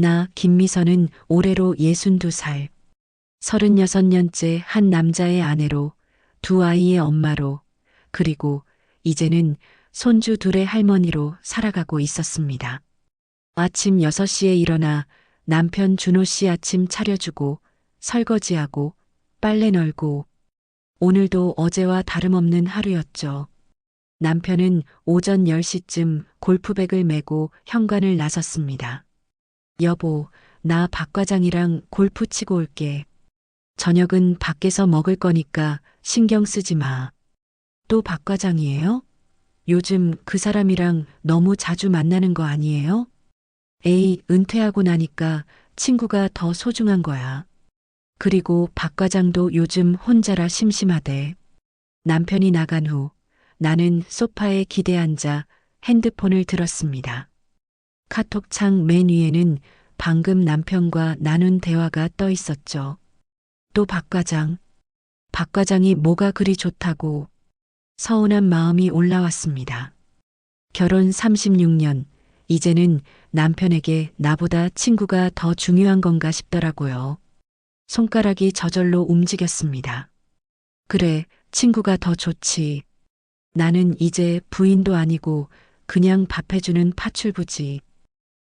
나 김미선은 올해로 62살, 36년째 한 남자의 아내로, 두 아이의 엄마로, 그리고 이제는 손주 둘의 할머니로 살아가고 있었습니다. 아침 6시에 일어나 남편 준호 씨 아침 차려주고, 설거지하고, 빨래 널고, 오늘도 어제와 다름없는 하루였죠. 남편은 오전 10시쯤 골프백을 메고 현관을 나섰습니다. 여보, 나 박 과장이랑 골프 치고 올게. 저녁은 밖에서 먹을 거니까 신경 쓰지 마. 또 박 과장이에요? 요즘 그 사람이랑 너무 자주 만나는 거 아니에요? 에이, 은퇴하고 나니까 친구가 더 소중한 거야. 그리고 박 과장도 요즘 혼자라 심심하대. 남편이 나간 후 나는 소파에 기대 앉아 핸드폰을 들었습니다. 카톡창 맨 위에는 방금 남편과 나눈 대화가 떠 있었죠. 또 박 과장. 박 과장이 뭐가 그리 좋다고. 서운한 마음이 올라왔습니다. 결혼 36년, 이제는 남편에게 나보다 친구가 더 중요한 건가 싶더라고요. 손가락이 저절로 움직였습니다. 그래, 친구가 더 좋지. 나는 이제 부인도 아니고 그냥 밥 해주는 파출부지.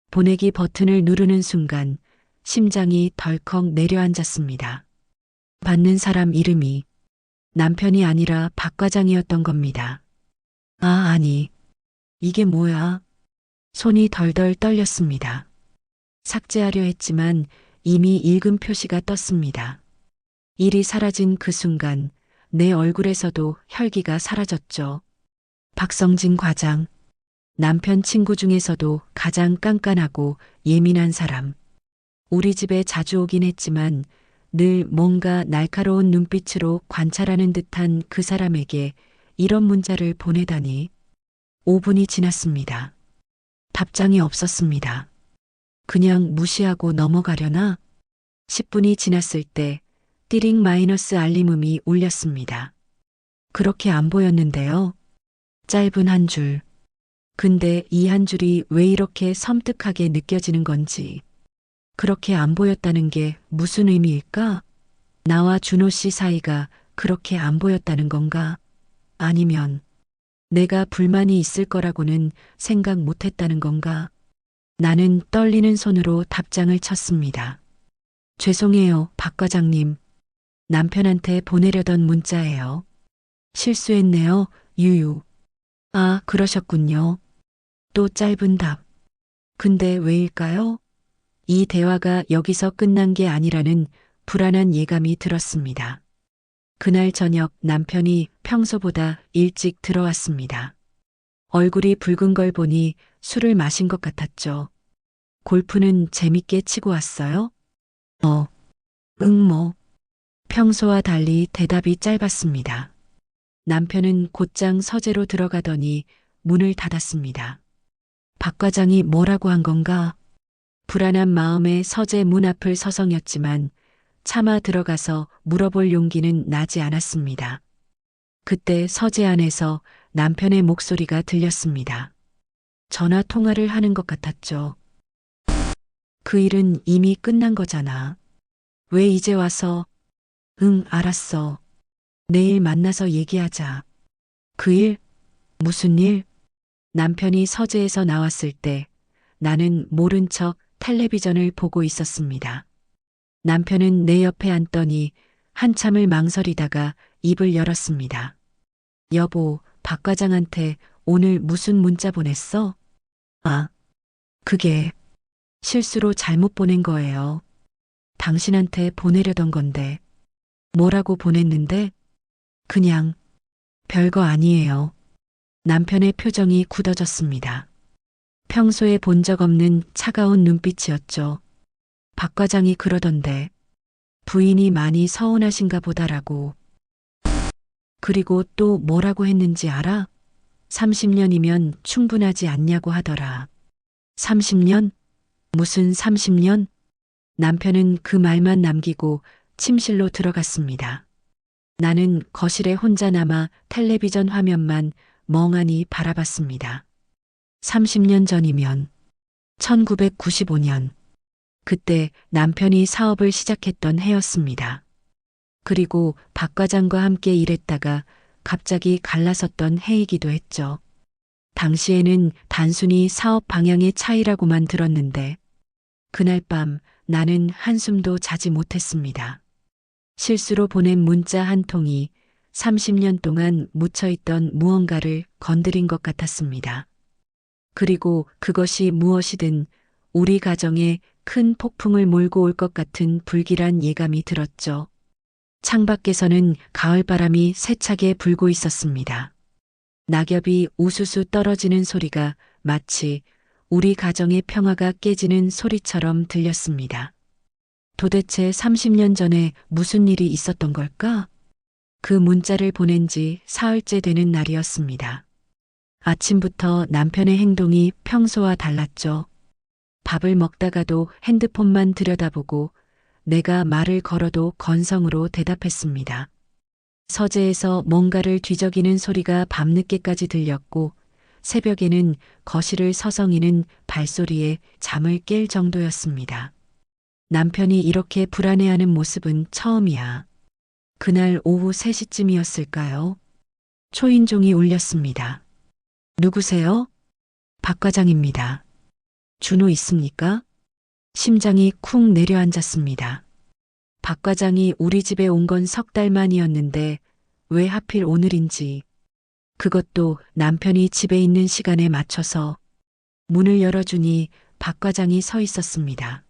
보내기 버튼을 누르는 순간 심장이 덜컥 내려앉았습니다. 받는 사람 이름이 남편이 아니라 박 과장이었던 겁니다. 아, 아니. 이게 뭐야? 손이 덜덜 떨렸습니다. 삭제하려 했지만 이미 읽은 표시가 떴습니다. 일이 사라진 그 순간 내 얼굴에서도 혈기가 사라졌죠. 박성진 과장. 남편 친구 중에서도 가장 깐깐하고 예민한 사람. 우리 집에 자주 오긴 했지만 늘 뭔가 날카로운 눈빛으로 관찰하는 듯한 그 사람에게 이런 문자를 보내다니. 5분이 지났습니다. 답장이 없었습니다. 그냥 무시하고 넘어가려나? 10분이 지났을 때 띠링 마이너스 알림음이 울렸습니다. 그렇게 안 보였는데요. 짧은 한 줄. 근데 이 한 줄이 왜 이렇게 섬뜩하게 느껴지는 건지. 그렇게 안 보였다는 게 무슨 의미일까? 나와 준호 씨 사이가 그렇게 안 보였다는 건가? 아니면 내가 불만이 있을 거라고는 생각 못 했다는 건가? 나는 떨리는 손으로 답장을 쳤습니다. 죄송해요, 박 과장님. 남편한테 보내려던 문자예요. 실수했네요, 유유. 아, 그러셨군요. 또 짧은 답. 근데 왜일까요? 이 대화가 여기서 끝난 게 아니라는 불안한 예감이 들었습니다. 그날 저녁 남편이 평소보다 일찍 들어왔습니다. 얼굴이 붉은 걸 보니 술을 마신 것 같았죠. 골프는 재밌게 치고 왔어요? 뭐. 평소와 달리 대답이 짧았습니다. 남편은 곧장 서재로 들어가더니 문을 닫았습니다. 박 과장이 뭐라고 한 건가? 불안한 마음에 서재 문 앞을 서성였지만 차마 들어가서 물어볼 용기는 나지 않았습니다. 그때 서재 안에서 남편의 목소리가 들렸습니다. 전화 통화를 하는 것 같았죠. 그 일은 이미 끝난 거잖아. 왜 이제 와서? 응, 알았어. 내일 만나서 얘기하자. 그 일? 무슨 일? 남편이 서재에서 나왔을 때 나는 모른 척 텔레비전을 보고 있었습니다. 남편은 내 옆에 앉더니 한참을 망설이다가 입을 열었습니다. 여보, 박 과장한테 오늘 무슨 문자 보냈어? 아, 그게 실수로 잘못 보낸 거예요. 당신한테 보내려던 건데. 뭐라고 보냈는데? 그냥 별거 아니에요. 남편의 표정이 굳어졌습니다. 평소에 본 적 없는 차가운 눈빛이었죠. 박 과장이 그러던데 부인이 많이 서운하신가 보다라고. 그리고 또 뭐라고 했는지 알아? 30년이면 충분하지 않냐고 하더라. 30년? 무슨 30년? 남편은 그 말만 남기고 침실로 들어갔습니다. 나는 거실에 혼자 남아 텔레비전 화면만 멍하니 바라봤습니다. 30년 전이면 1995년 그때 남편이 사업을 시작했던 해였습니다. 그리고 박 과장과 함께 일했다가 갑자기 갈라섰던 해이기도 했죠. 당시에는 단순히 사업 방향의 차이라고만 들었는데 그날 밤 나는 한숨도 자지 못했습니다. 실수로 보낸 문자 한 통이 30년 동안 묻혀있던 무언가를 건드린 것 같았습니다. 그리고 그것이 무엇이든 우리 가정에 큰 폭풍을 몰고 올 것 같은 불길한 예감이 들었죠. 창밖에서는 가을바람이 세차게 불고 있었습니다. 낙엽이 우수수 떨어지는 소리가 마치 우리 가정의 평화가 깨지는 소리처럼 들렸습니다. 도대체 30년 전에 무슨 일이 있었던 걸까? 그 문자를 보낸 지 사흘째 되는 날이었습니다. 아침부터 남편의 행동이 평소와 달랐죠. 밥을 먹다가도 핸드폰만 들여다보고 내가 말을 걸어도 건성으로 대답했습니다. 서재에서 뭔가를 뒤적이는 소리가 밤늦게까지 들렸고 새벽에는 거실을 서성이는 발소리에 잠을 깰 정도였습니다. 남편이 이렇게 불안해하는 모습은 처음이야. 그날 오후 3시쯤이었을까요? 초인종이 울렸습니다. 누구세요? 박 과장입니다. 준호 있습니까? 심장이 쿵 내려앉았습니다. 박 과장이 우리 집에 온 건 석 달 만이었는데 왜 하필 오늘인지, 그것도 남편이 집에 있는 시간에 맞춰서. 문을 열어주니 박 과장이 서 있었습니다.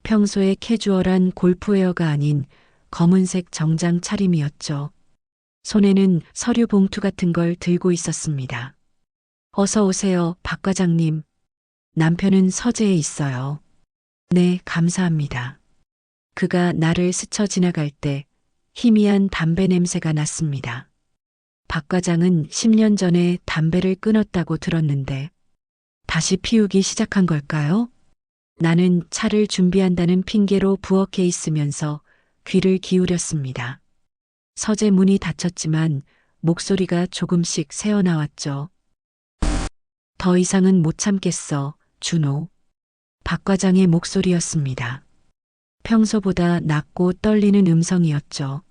평소에 캐주얼한 골프웨어가 아닌 검은색 정장 차림이었죠. 손에는 서류 봉투 같은 걸 들고 있었습니다. 어서 오세요, 박 과장님. 남편은 서재에 있어요. 네, 감사합니다. 그가 나를 스쳐 지나갈 때 희미한 담배 냄새가 났습니다. 박 과장은 10년 전에 담배를 끊었다고 들었는데 다시 피우기 시작한 걸까요? 나는 차를 준비한다는 핑계로 부엌에 있으면서 귀를 기울였습니다. 서재 문이 닫혔지만 목소리가 조금씩 새어나왔죠. 더 이상은 못 참겠어, 준호. 박 과장의 목소리였습니다. 평소보다 낮고 떨리는 음성이었죠.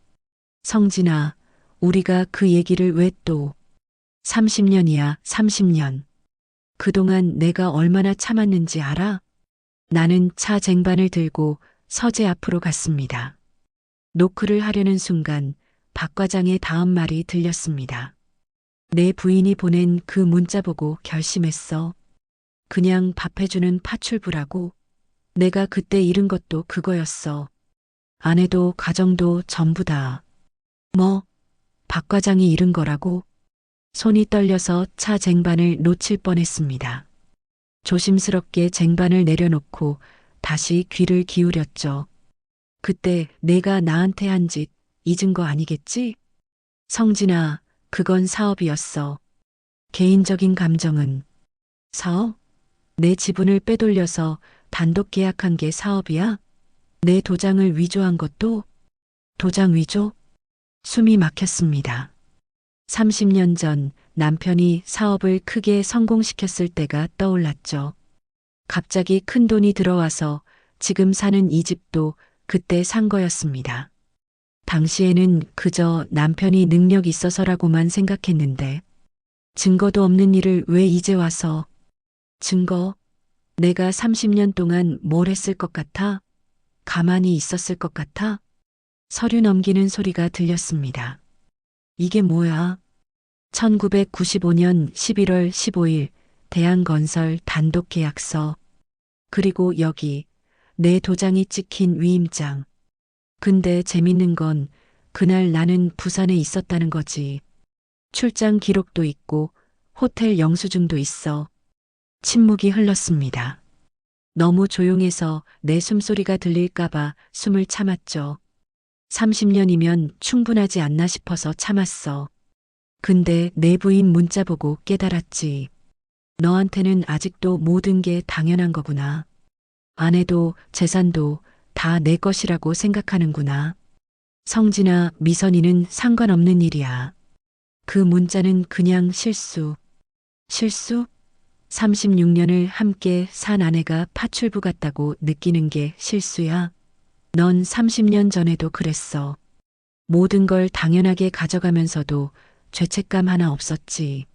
성진아, 우리가 그 얘기를 왜 또. 30년이야, 30년. 그동안 내가 얼마나 참았는지 알아? 나는 차 쟁반을 들고 서재 앞으로 갔습니다. 노크를 하려는 순간 박 과장의 다음 말이 들렸습니다. 내 부인이 보낸 그 문자 보고 결심했어. 그냥 밥 해주는 파출부라고. 내가 그때 잃은 것도 그거였어. 아내도 가정도 전부 다. 뭐? 박 과장이 잃은 거라고? 손이 떨려서 차 쟁반을 놓칠 뻔했습니다. 조심스럽게 쟁반을 내려놓고 다시 귀를 기울였죠. 그때 내가 나한테 한 짓 잊은 거 아니겠지? 성진아, 그건 사업이었어. 개인적인 감정은. 사업? 내 지분을 빼돌려서 단독 계약한 게 사업이야? 내 도장을 위조한 것도? 도장 위조? 숨이 막혔습니다. 30년 전 남편이 사업을 크게 성공시켰을 때가 떠올랐죠. 갑자기 큰 돈이 들어와서 지금 사는 이 집도 그때 산 거였습니다. 당시에는 그저 남편이 능력 있어서라고만 생각했는데 증거도 없는 일을 왜 이제 와서. 증거? 내가 30년 동안 뭘 했을 것 같아? 가만히 있었을 것 같아? 서류 넘기는 소리가 들렸습니다. 이게 뭐야? 1995년 11월 15일 대한건설 단독계약서. 그리고 여기 내 도장이 찍힌 위임장. 근데 재밌는 건 그날 나는 부산에 있었다는 거지. 출장 기록도 있고 호텔 영수증도 있어. 침묵이 흘렀습니다. 너무 조용해서 내 숨소리가 들릴까봐 숨을 참았죠. 30년이면 충분하지 않나 싶어서 참았어. 근데 내 부인 문자 보고 깨달았지. 너한테는 아직도 모든 게 당연한 거구나. 아내도 재산도 다 내 것이라고 생각하는구나. 성진아, 미선이는 상관없는 일이야. 그 문자는 그냥 실수. 실수? 36년을 함께 산 아내가 파출부 같다고 느끼는 게 실수야. 넌 30년 전에도 그랬어. 모든 걸 당연하게 가져가면서도 죄책감 하나 없었지.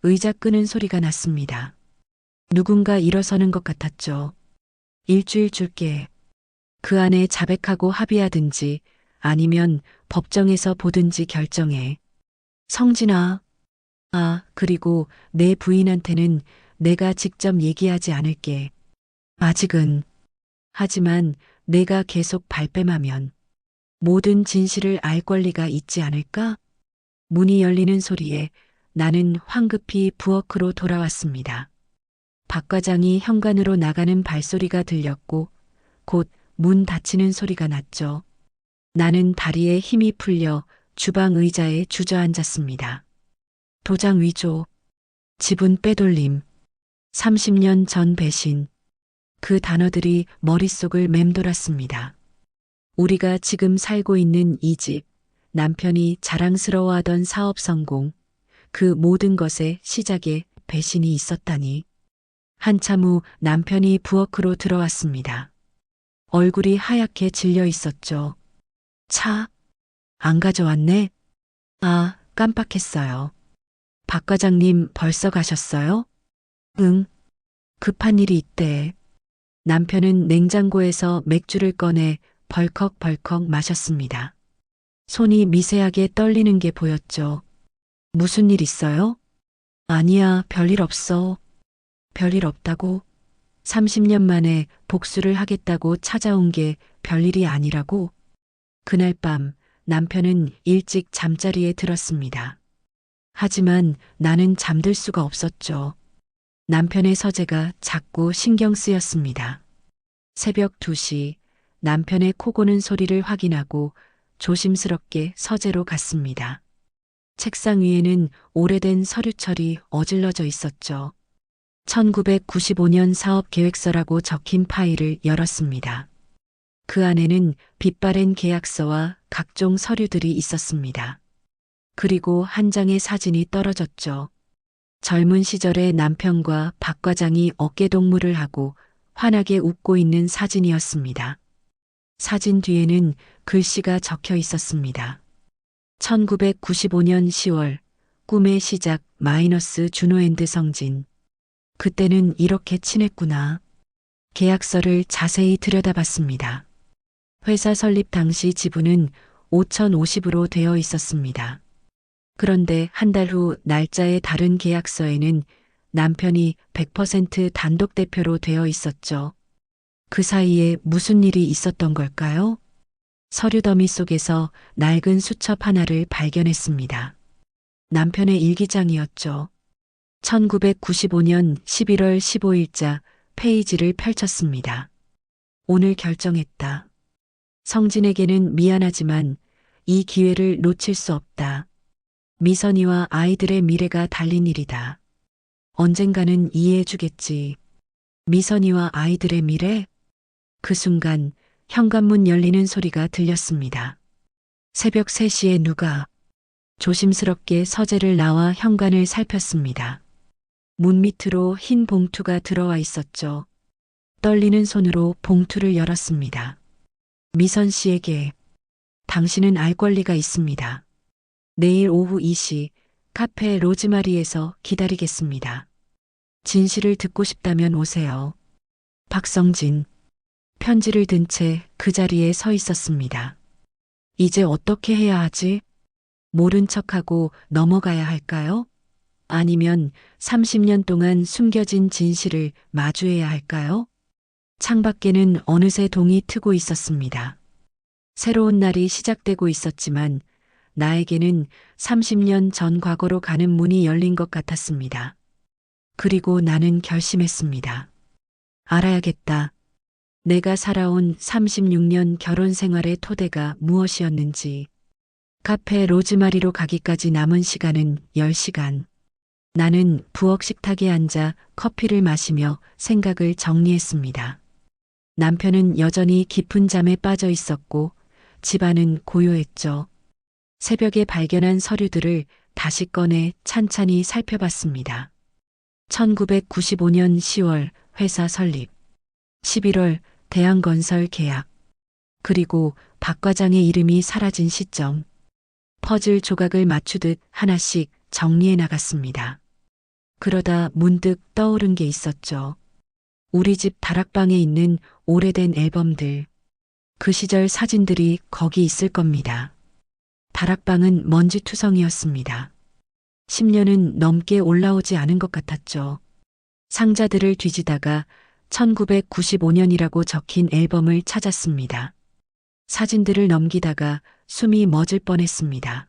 의자 끄는 소리가 났습니다. 누군가 일어서는 것 같았죠. 일주일 줄게. 그 안에 자백하고 합의하든지 아니면 법정에서 보든지 결정해. 성진아. 아, 그리고 내 부인한테는 내가 직접 얘기하지 않을게. 아직은. 하지만 내가 계속 발뺌하면 모든 진실을 알 권리가 있지 않을까? 문이 열리는 소리에 나는 황급히 부엌으로 돌아왔습니다. 박 과장이 현관으로 나가는 발소리가 들렸고 곧 문 닫히는 소리가 났죠. 나는 다리에 힘이 풀려 주방 의자에 주저앉았습니다. 도장 위조, 지분 빼돌림, 30년 전 배신. 그 단어들이 머릿속을 맴돌았습니다. 우리가 지금 살고 있는 이 집, 남편이 자랑스러워하던 사업 성공, 그 모든 것의 시작에 배신이 있었다니. 한참 후 남편이 부엌으로 들어왔습니다. 얼굴이 하얗게 질려 있었죠. 차, 안 가져왔네? 아, 깜빡했어요. 박 과장님 벌써 가셨어요? 응, 급한 일이 있대. 남편은 냉장고에서 맥주를 꺼내 벌컥벌컥 마셨습니다. 손이 미세하게 떨리는 게 보였죠. 무슨 일 있어요? 아니야, 별일 없어. 별일 없다고? 30년 만에 복수를 하겠다고 찾아온 게 별일이 아니라고? 그날 밤 남편은 일찍 잠자리에 들었습니다. 하지만 나는 잠들 수가 없었죠. 남편의 서재가 자꾸 신경 쓰였습니다. 새벽 2시 남편의 코 고는 소리를 확인하고 조심스럽게 서재로 갔습니다. 책상 위에는 오래된 서류철이 어질러져 있었죠. 1995년 사업 계획서라고 적힌 파일을 열었습니다. 그 안에는 빛바랜 계약서와 각종 서류들이 있었습니다. 그리고 한 장의 사진이 떨어졌죠. 젊은 시절의 남편과 박 과장이 어깨동무를 하고 환하게 웃고 있는 사진이었습니다. 사진 뒤에는 글씨가 적혀 있었습니다. 1995년 10월 꿈의 시작 마이너스 준호앤드 성진. 그때는 이렇게 친했구나. 계약서를 자세히 들여다봤습니다. 회사 설립 당시 지분은 5,050으로 되어 있었습니다. 그런데 한 달 후 날짜의 다른 계약서에는 남편이 100% 단독 대표로 되어 있었죠. 그 사이에 무슨 일이 있었던 걸까요? 서류 더미 속에서 낡은 수첩 하나를 발견했습니다. 남편의 일기장이었죠. 1995년 11월 15일자 페이지를 펼쳤습니다. 오늘 결정했다. 성진에게는 미안하지만 이 기회를 놓칠 수 없다. 미선이와 아이들의 미래가 달린 일이다. 언젠가는 이해해주겠지. 미선이와 아이들의 미래? 그 순간 현관문 열리는 소리가 들렸습니다. 새벽 3시에 누가 조심스럽게 서재를 나와 현관을 살폈습니다. 문 밑으로 흰 봉투가 들어와 있었죠. 떨리는 손으로 봉투를 열었습니다. 미선 씨에게 당신은 알 권리가 있습니다. 내일 오후 2시 카페 로즈마리에서 기다리겠습니다. 진실을 듣고 싶다면 오세요. 박성진. 편지를 든 채 그 자리에 서 있었습니다. 이제 어떻게 해야 하지? 모른 척하고 넘어가야 할까요? 아니면 30년 동안 숨겨진 진실을 마주해야 할까요? 창밖에는 어느새 동이 트고 있었습니다. 새로운 날이 시작되고 있었지만 나에게는 30년 전 과거로 가는 문이 열린 것 같았습니다. 그리고 나는 결심했습니다. 알아야겠다. 내가 살아온 36년 결혼 생활의 토대가 무엇이었는지. 카페 로즈마리로 가기까지 남은 시간은 10시간. 나는 부엌 식탁에 앉아 커피를 마시며 생각을 정리했습니다. 남편은 여전히 깊은 잠에 빠져 있었고 집안은 고요했죠. 새벽에 발견한 서류들을 다시 꺼내 찬찬히 살펴봤습니다. 1995년 10월 회사 설립, 11월 대한건설 계약, 그리고 박 과장의 이름이 사라진 시점. 퍼즐 조각을 맞추듯 하나씩 정리해 나갔습니다. 그러다 문득 떠오른 게 있었죠. 우리 집 다락방에 있는 오래된 앨범들. 그 시절 사진들이 거기 있을 겁니다. 다락방은 먼지투성이었습니다. 10년은 넘게 올라오지 않은 것 같았죠. 상자들을 뒤지다가 1995년이라고 적힌 앨범을 찾았습니다. 사진들을 넘기다가 숨이 멎을 뻔했습니다.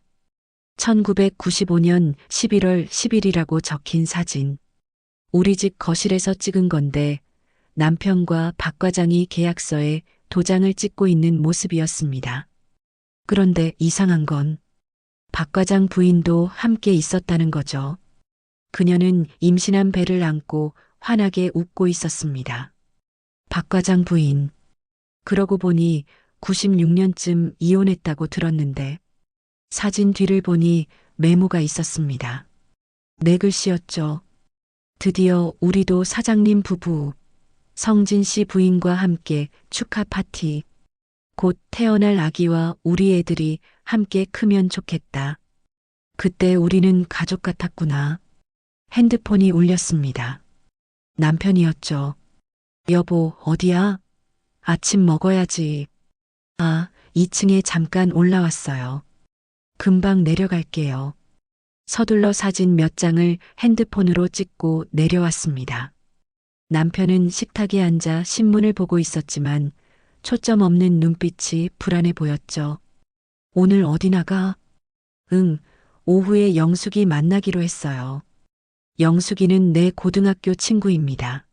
1995년 11월 10일이라고 적힌 사진. 우리 집 거실에서 찍은 건데 남편과 박 과장이 계약서에 도장을 찍고 있는 모습이었습니다. 그런데 이상한 건 박 과장 부인도 함께 있었다는 거죠. 그녀는 임신한 배를 안고 환하게 웃고 있었습니다. 박 과장 부인. 그러고 보니 96년쯤 이혼했다고 들었는데 사진 뒤를 보니 메모가 있었습니다. 네 글씨였죠. 드디어 우리도 사장님 부부, 성진 씨 부인과 함께 축하 파티. 곧 태어날 아기와 우리 애들이 함께 크면 좋겠다. 그때 우리는 가족 같았구나. 핸드폰이 울렸습니다. 남편이었죠. 여보, 어디야? 아침 먹어야지. 아, 2층에 잠깐 올라왔어요. 금방 내려갈게요. 서둘러 사진 몇 장을 핸드폰으로 찍고 내려왔습니다. 남편은 식탁에 앉아 신문을 보고 있었지만 초점 없는 눈빛이 불안해 보였죠. 오늘 어디 나가? 응, 오후에 영숙이 만나기로 했어요. 영숙이는 내 고등학교 친구입니다.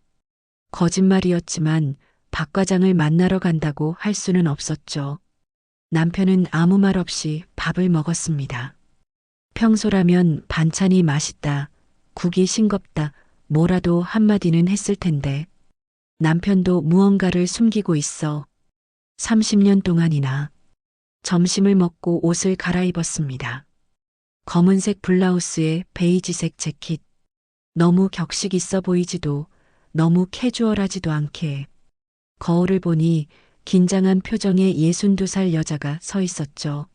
거짓말이었지만 박 과장을 만나러 간다고 할 수는 없었죠. 남편은 아무 말 없이 밥을 먹었습니다. 평소라면 반찬이 맛있다, 국이 싱겁다, 뭐라도 한마디는 했을 텐데 남편도 무언가를 숨기고 있어 30년 동안이나. 점심을 먹고 옷을 갈아입었습니다. 검은색 블라우스에 베이지색 재킷. 너무 격식 있어 보이지도 너무 캐주얼하지도 않게. 거울을 보니 긴장한 표정의 62살 여자가 서 있었죠.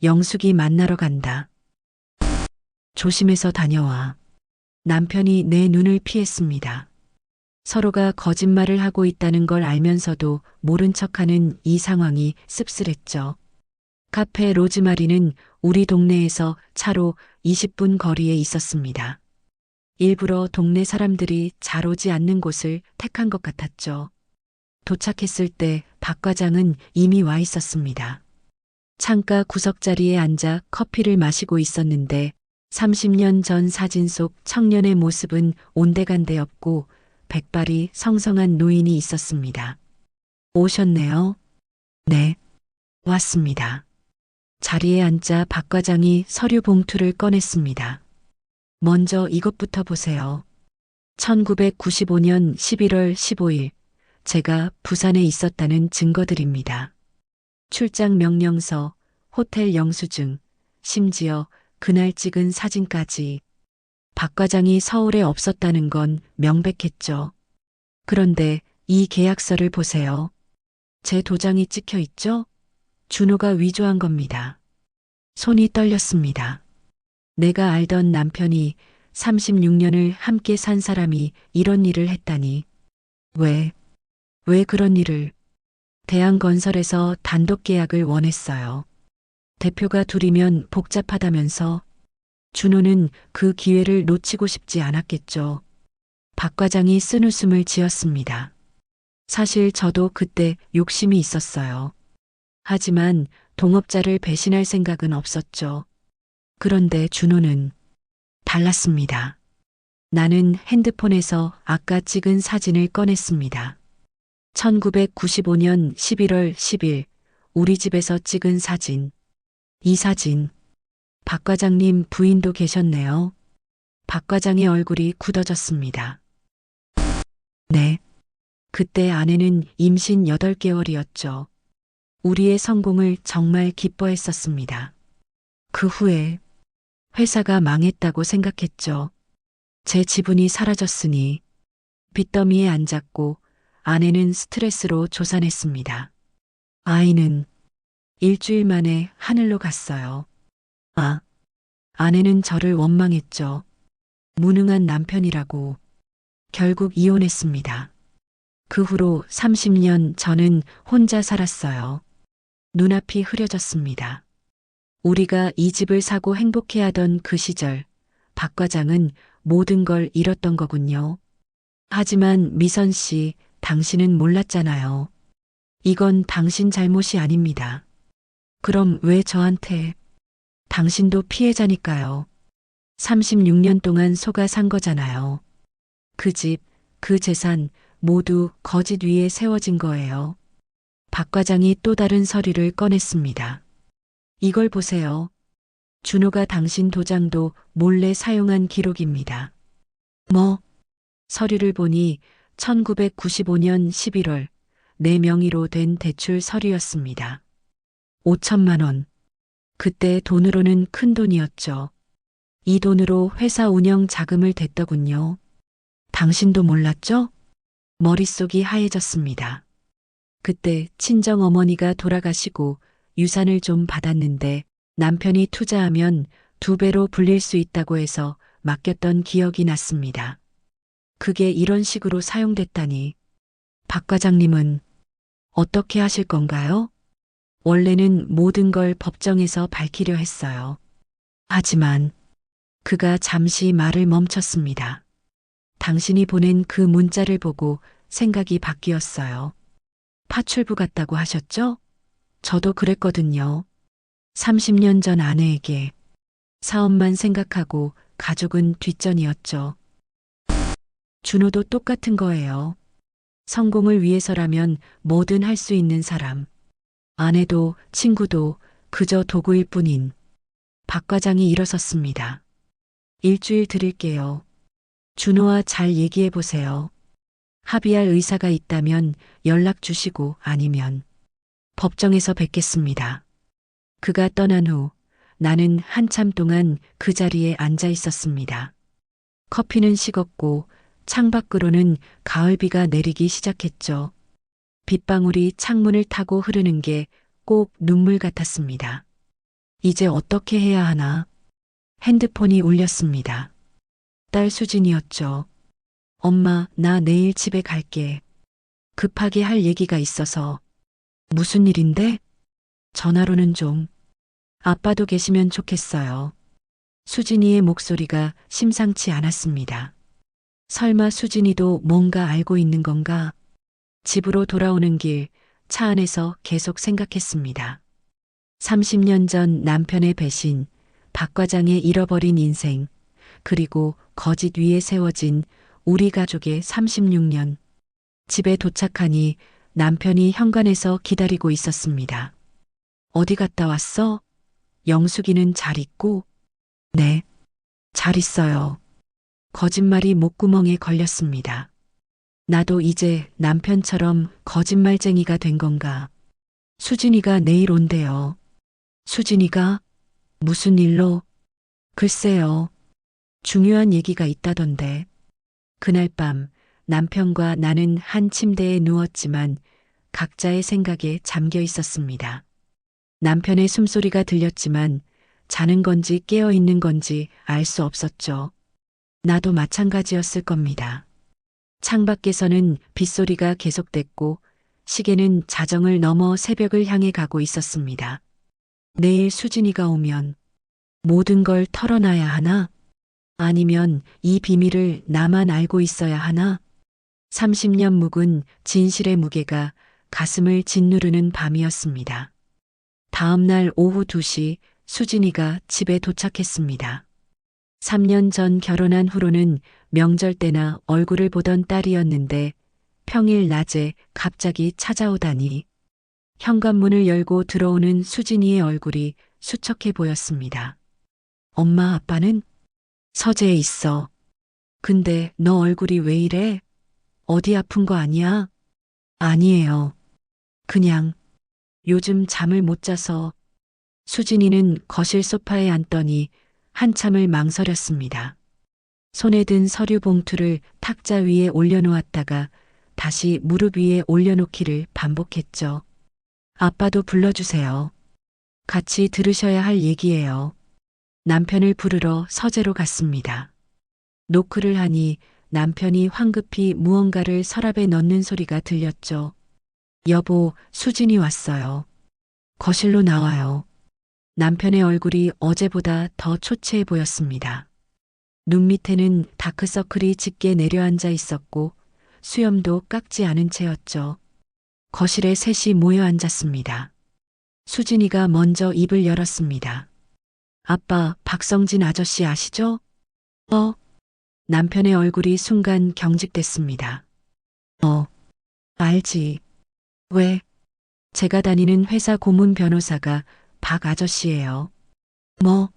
영숙이 만나러 간다. 조심해서 다녀와. 남편이 내 눈을 피했습니다. 서로가 거짓말을 하고 있다는 걸 알면서도 모른 척하는 이 상황이 씁쓸했죠. 카페 로즈마리는 우리 동네에서 차로 20분 거리에 있었습니다. 일부러 동네 사람들이 잘 오지 않는 곳을 택한 것 같았죠. 도착했을 때 박 과장은 이미 와 있었습니다. 창가 구석자리에 앉아 커피를 마시고 있었는데 30년 전 사진 속 청년의 모습은 온데간데 없고 백발이 성성한 노인이 있었습니다. 오셨네요. 네, 왔습니다. 자리에 앉자 박 과장이 서류 봉투를 꺼냈습니다. 먼저 이것부터 보세요. 1995년 11월 15일 제가 부산에 있었다는 증거들입니다. 출장 명령서, 호텔 영수증, 심지어 그날 찍은 사진까지. 박 과장이 서울에 없었다는 건 명백했죠. 그런데 이 계약서를 보세요. 제 도장이 찍혀 있죠? 준호가 위조한 겁니다. 손이 떨렸습니다. 내가 알던 남편이 36년을 함께 산 사람이 이런 일을 했다니. 왜 그런 일을? 대한건설에서 단독 계약을 원했어요. 대표가 둘이면 복잡하다면서. 준호는 그 기회를 놓치고 싶지 않았겠죠. 박 과장이 쓴웃음을 지었습니다. 사실 저도 그때 욕심이 있었어요. 하지만 동업자를 배신할 생각은 없었죠. 그런데 준호는 달랐습니다. 나는 핸드폰에서 아까 찍은 사진을 꺼냈습니다. 1995년 11월 10일 우리 집에서 찍은 사진. 이 사진. 박 과장님 부인도 계셨네요. 박 과장의 얼굴이 굳어졌습니다. 네. 그때 아내는 임신 8개월이었죠. 우리의 성공을 정말 기뻐했었습니다. 그 후에 회사가 망했다고 생각했죠. 제 지분이 사라졌으니 빚더미에 앉았고 아내는 스트레스로 조산했습니다. 아이는 일주일 만에 하늘로 갔어요. 아, 아내는 저를 원망했죠. 무능한 남편이라고. 결국 이혼했습니다. 그 후로 30년 저는 혼자 살았어요. 눈앞이 흐려졌습니다. 우리가 이 집을 사고 행복해하던 그 시절, 박 과장은 모든 걸 잃었던 거군요. 하지만 미선 씨, 당신은 몰랐잖아요. 이건 당신 잘못이 아닙니다. 그럼 왜 저한테? 당신도 피해자니까요. 36년 동안 속아 산 거잖아요. 그 집, 그 재산 모두 거짓 위에 세워진 거예요. 박 과장이 또 다른 서류를 꺼냈습니다. 이걸 보세요. 준호가 당신 도장도 몰래 사용한 기록입니다. 뭐? 서류를 보니 1995년 11월 내 명의로 된 대출 서류였습니다. 5천만 원. 그때 돈으로는 큰 돈이었죠. 이 돈으로 회사 운영 자금을 댔더군요. 당신도 몰랐죠? 머릿속이 하얘졌습니다. 그때 친정 어머니가 돌아가시고 유산을 좀 받았는데 남편이 투자하면 2배로 불릴 수 있다고 해서 맡겼던 기억이 났습니다. 그게 이런 식으로 사용됐다니. 박 과장님은 어떻게 하실 건가요? 원래는 모든 걸 법정에서 밝히려 했어요. 하지만 그가 잠시 말을 멈췄습니다. 당신이 보낸 그 문자를 보고 생각이 바뀌었어요. 파출부 같다고 하셨죠? 저도 그랬거든요. 30년 전 아내에게 사업만 생각하고 가족은 뒷전이었죠. 준호도 똑같은 거예요. 성공을 위해서라면 뭐든 할 수 있는 사람. 아내도 친구도 그저 도구일 뿐인. 박 과장이 일어섰습니다. 일주일 드릴게요. 준호와 잘 얘기해 보세요. 합의할 의사가 있다면 연락 주시고 아니면 법정에서 뵙겠습니다. 그가 떠난 후 나는 한참 동안 그 자리에 앉아 있었습니다. 커피는 식었고 창밖으로는 가을비가 내리기 시작했죠. 빗방울이 창문을 타고 흐르는 게 꼭 눈물 같았습니다. 이제 어떻게 해야 하나? 핸드폰이 울렸습니다. 딸 수진이었죠. 엄마, 나 내일 집에 갈게. 급하게 할 얘기가 있어서. 무슨 일인데? 전화로는 좀. 아빠도 계시면 좋겠어요. 수진이의 목소리가 심상치 않았습니다. 설마 수진이도 뭔가 알고 있는 건가? 집으로 돌아오는 길, 차 안에서 계속 생각했습니다. 30년 전 남편의 배신, 박 과장의 잃어버린 인생, 그리고 거짓 위에 세워진 우리 가족의 36년. 집에 도착하니 남편이 현관에서 기다리고 있었습니다. 어디 갔다 왔어? 영숙이는 잘 있고? 네, 잘 있어요. 거짓말이 목구멍에 걸렸습니다. 나도 이제 남편처럼 거짓말쟁이가 된 건가? 수진이가 내일 온대요. 수진이가? 무슨 일로? 글쎄요. 중요한 얘기가 있다던데. 그날 밤 남편과 나는 한 침대에 누웠지만 각자의 생각에 잠겨 있었습니다. 남편의 숨소리가 들렸지만 자는 건지 깨어 있는 건지 알 수 없었죠. 나도 마찬가지였을 겁니다. 창밖에서는 빗소리가 계속됐고 시계는 자정을 넘어 새벽을 향해 가고 있었습니다. 내일 수진이가 오면 모든 걸 털어놔야 하나? 아니면 이 비밀을 나만 알고 있어야 하나? 30년 묵은 진실의 무게가 가슴을 짓누르는 밤이었습니다. 다음 날 오후 2시 수진이가 집에 도착했습니다. 3년 전 결혼한 후로는 명절 때나 얼굴을 보던 딸이었는데 평일 낮에 갑자기 찾아오다니. 현관문을 열고 들어오는 수진이의 얼굴이 수척해 보였습니다. 엄마 아빠는? 서재에 있어. 근데 너 얼굴이 왜 이래? 어디 아픈 거 아니야? 아니에요. 그냥 요즘 잠을 못 자서. 수진이는 거실 소파에 앉더니 한참을 망설였습니다. 손에 든 서류 봉투를 탁자 위에 올려놓았다가 다시 무릎 위에 올려놓기를 반복했죠. 아빠도 불러주세요. 같이 들으셔야 할 얘기예요. 남편을 부르러 서재로 갔습니다. 노크를 하니 남편이 황급히 무언가를 서랍에 넣는 소리가 들렸죠. 여보, 수진이 왔어요. 거실로 나와요. 남편의 얼굴이 어제보다 더 초췌해 보였습니다. 눈 밑에는 다크서클이 짙게 내려앉아 있었고 수염도 깎지 않은 채였죠. 거실에 셋이 모여 앉았습니다. 수진이가 먼저 입을 열었습니다. 아빠, 박성진 아저씨 아시죠? 남편의 얼굴이 순간 경직됐습니다. 알지. 왜? 제가 다니는 회사 고문 변호사가 박 아저씨예요. 뭐?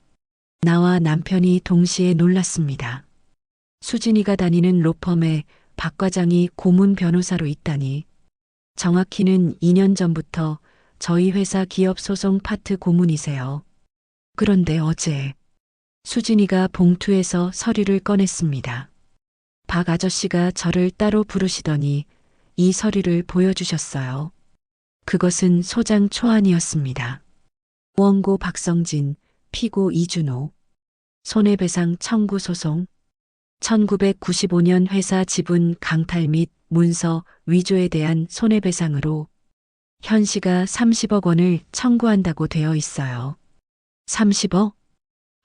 나와 남편이 동시에 놀랐습니다. 수진이가 다니는 로펌에 박 과장이 고문 변호사로 있다니. 정확히는 2년 전부터 저희 회사 기업 소송 파트 고문이세요. 그런데 어제 수진이가 봉투에서 서류를 꺼냈습니다. 박 아저씨가 저를 따로 부르시더니 이 서류를 보여주셨어요. 그것은 소장 초안이었습니다. 원고 박성진, 피고 이준호, 손해배상 청구 소송, 1995년 회사 지분 강탈 및 문서 위조에 대한 손해배상으로 현 씨가 30억 원을 청구한다고 되어 있어요. 30억?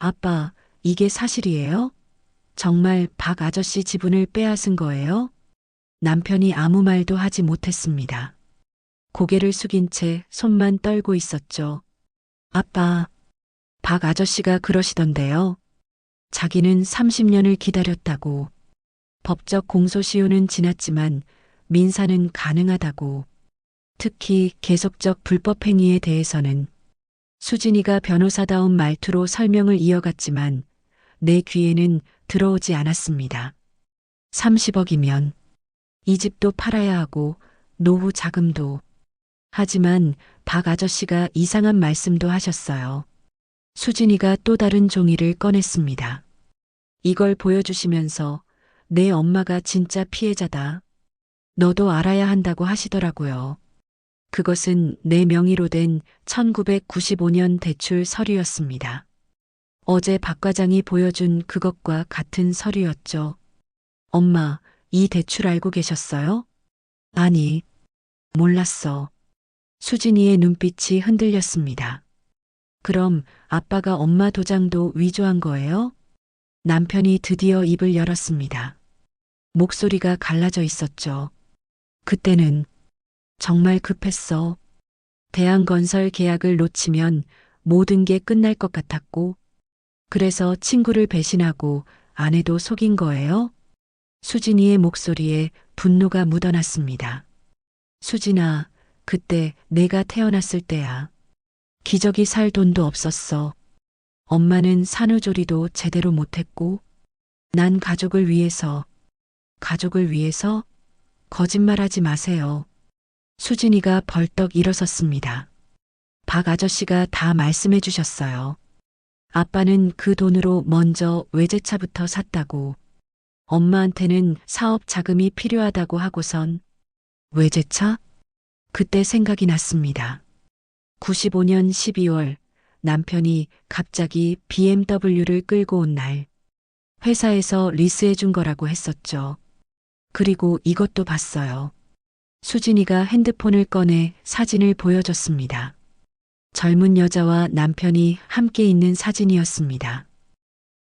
아빠, 이게 사실이에요? 정말 박 아저씨 지분을 빼앗은 거예요? 남편이 아무 말도 하지 못했습니다. 고개를 숙인 채 손만 떨고 있었죠. 아빠, 박 아저씨가 그러시던데요. 자기는 30년을 기다렸다고. 법적 공소시효는 지났지만 민사는 가능하다고. 특히 계속적 불법 행위에 대해서는. 수진이가 변호사다운 말투로 설명을 이어갔지만 내 귀에는 들어오지 않았습니다. 30억이면 이 집도 팔아야 하고 노후 자금도. 하지만 박 아저씨가 이상한 말씀도 하셨어요. 수진이가 또 다른 종이를 꺼냈습니다. 이걸 보여주시면서 내 엄마가 진짜 피해자다. 너도 알아야 한다고 하시더라고요. 그것은 내 명의로 된 1995년 대출 서류였습니다. 어제 박 과장이 보여준 그것과 같은 서류였죠. 엄마, 이 대출 알고 계셨어요? 아니, 몰랐어. 수진이의 눈빛이 흔들렸습니다. 그럼 아빠가 엄마 도장도 위조한 거예요? 남편이 드디어 입을 열었습니다. 목소리가 갈라져 있었죠. 그때는 정말 급했어. 대한건설 계약을 놓치면 모든 게 끝날 것 같았고, 그래서 친구를 배신하고 아내도 속인 거예요? 수진이의 목소리에 분노가 묻어났습니다. 수진아, 그때 내가 태어났을 때야. 기저귀 살 돈도 없었어. 엄마는 산후조리도 제대로 못했고, 난 가족을 위해서 거짓말하지 마세요. 수진이가 벌떡 일어섰습니다. 박 아저씨가 다 말씀해 주셨어요. 아빠는 그 돈으로 먼저 외제차부터 샀다고. 엄마한테는 사업 자금이 필요하다고 하고선. 외제차? 그때 생각이 났습니다. 95년 12월 남편이 갑자기 BMW를 끌고 온 날, 회사에서 리스해 준 거라고 했었죠. 그리고 이것도 봤어요. 수진이가 핸드폰을 꺼내 사진을 보여줬습니다. 젊은 여자와 남편이 함께 있는 사진이었습니다.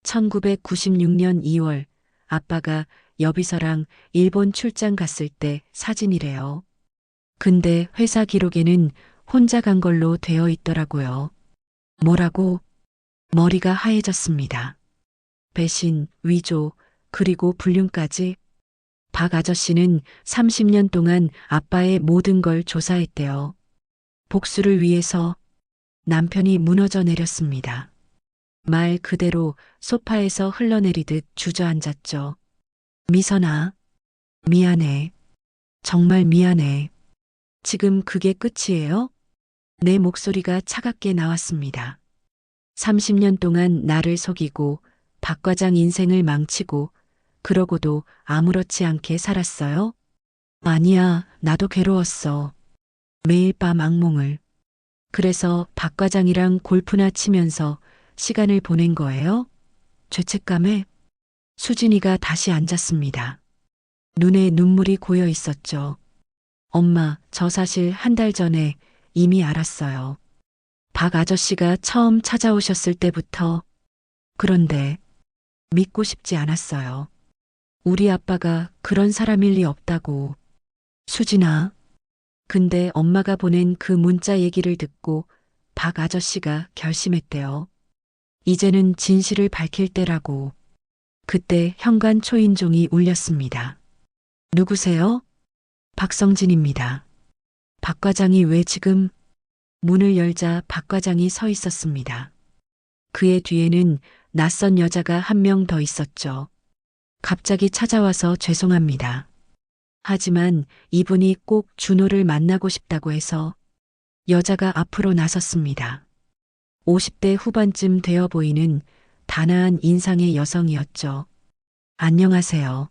1996년 2월 아빠가 여비서랑 일본 출장 갔을 때 사진이래요. 근데 회사 기록에는 혼자 간 걸로 되어 있더라고요. 뭐라고? 머리가 하얘졌습니다. 배신, 위조, 그리고 불륜까지. 박 아저씨는 30년 동안 아빠의 모든 걸 조사했대요. 복수를 위해서. 남편이 무너져 내렸습니다. 말 그대로 소파에서 흘러내리듯 주저앉았죠. 미선아, 미안해. 정말 미안해. 지금 그게 끝이에요? 내 목소리가 차갑게 나왔습니다. 30년 동안 나를 속이고 박 과장 인생을 망치고 그러고도 아무렇지 않게 살았어요? 아니야, 나도 괴로웠어. 매일 밤 악몽을. 그래서 박 과장이랑 골프나 치면서 시간을 보낸 거예요? 죄책감에 수진이가 다시 앉았습니다. 눈에 눈물이 고여 있었죠. 엄마, 저 사실 한 달 전에 이미 알았어요. 박 아저씨가 처음 찾아오셨을 때부터. 그런데 믿고 싶지 않았어요. 우리 아빠가 그런 사람일 리 없다고. 수진아. 근데 엄마가 보낸 그 문자 얘기를 듣고 박 아저씨가 결심했대요. 이제는 진실을 밝힐 때라고. 그때 현관 초인종이 울렸습니다. 누구세요? 박성진입니다. 박 과장이 왜 지금? 문을 열자 박 과장이 서 있었습니다. 그의 뒤에는 낯선 여자가 한 명 더 있었죠. 갑자기 찾아와서 죄송합니다. 하지만 이분이 꼭 준호를 만나고 싶다고 해서. 여자가 앞으로 나섰습니다. 50대 후반쯤 되어 보이는 단아한 인상의 여성이었죠. 안녕하세요.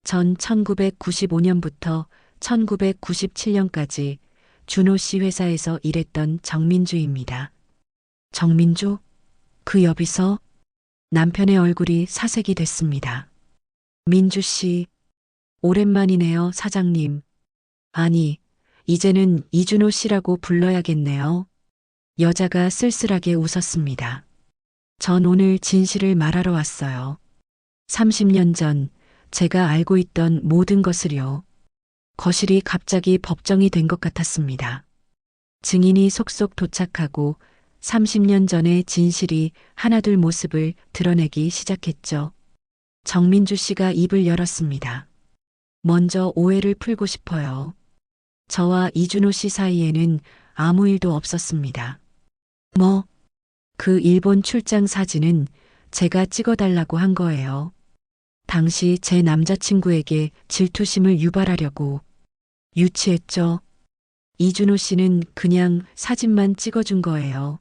전 1995년부터 1997년까지 준호 씨 회사에서 일했던 정민주입니다. 정민주? 그 여비서? 남편의 얼굴이 사색이 됐습니다. 민주 씨, 오랜만이네요, 사장님. 아니, 이제는 이준호 씨라고 불러야겠네요. 여자가 쓸쓸하게 웃었습니다. 전 오늘 진실을 말하러 왔어요. 30년 전 제가 알고 있던 모든 것을요. 거실이 갑자기 법정이 된 것 같았습니다. 증인이 속속 도착하고 30년 전의 진실이 하나둘 모습을 드러내기 시작했죠. 정민주 씨가 입을 열었습니다. 먼저 오해를 풀고 싶어요. 저와 이준호 씨 사이에는 아무 일도 없었습니다. 뭐? 그 일본 출장 사진은 제가 찍어달라고 한 거예요. 당시 제 남자친구에게 질투심을 유발하려고. 유치했죠. 이준호 씨는 그냥 사진만 찍어준 거예요.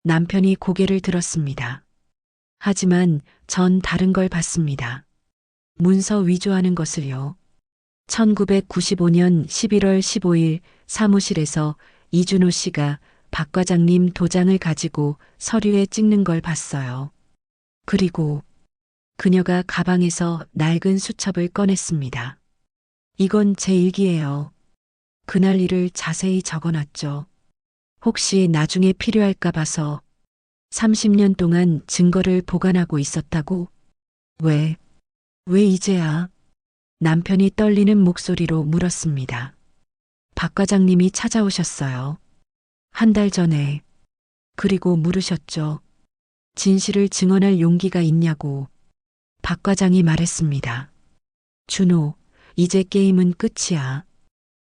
남편이 고개를 들었습니다. 하지만 전 다른 걸 봤습니다. 문서 위조하는 것을요. 1995년 11월 15일 사무실에서 이준호 씨가 박 과장님 도장을 가지고 서류에 찍는 걸 봤어요. 그리고 그녀가 가방에서 낡은 수첩을 꺼냈습니다. 이건 제 일기예요. 그날 일을 자세히 적어놨죠. 혹시 나중에 필요할까 봐서. 30년 동안 증거를 보관하고 있었다고? 왜 이제야? 남편이 떨리는 목소리로 물었습니다. 박 과장님이 찾아오셨어요. 한 달 전에. 그리고 물으셨죠. 진실을 증언할 용기가 있냐고. 박 과장이 말했습니다. 준호, 이제 게임은 끝이야.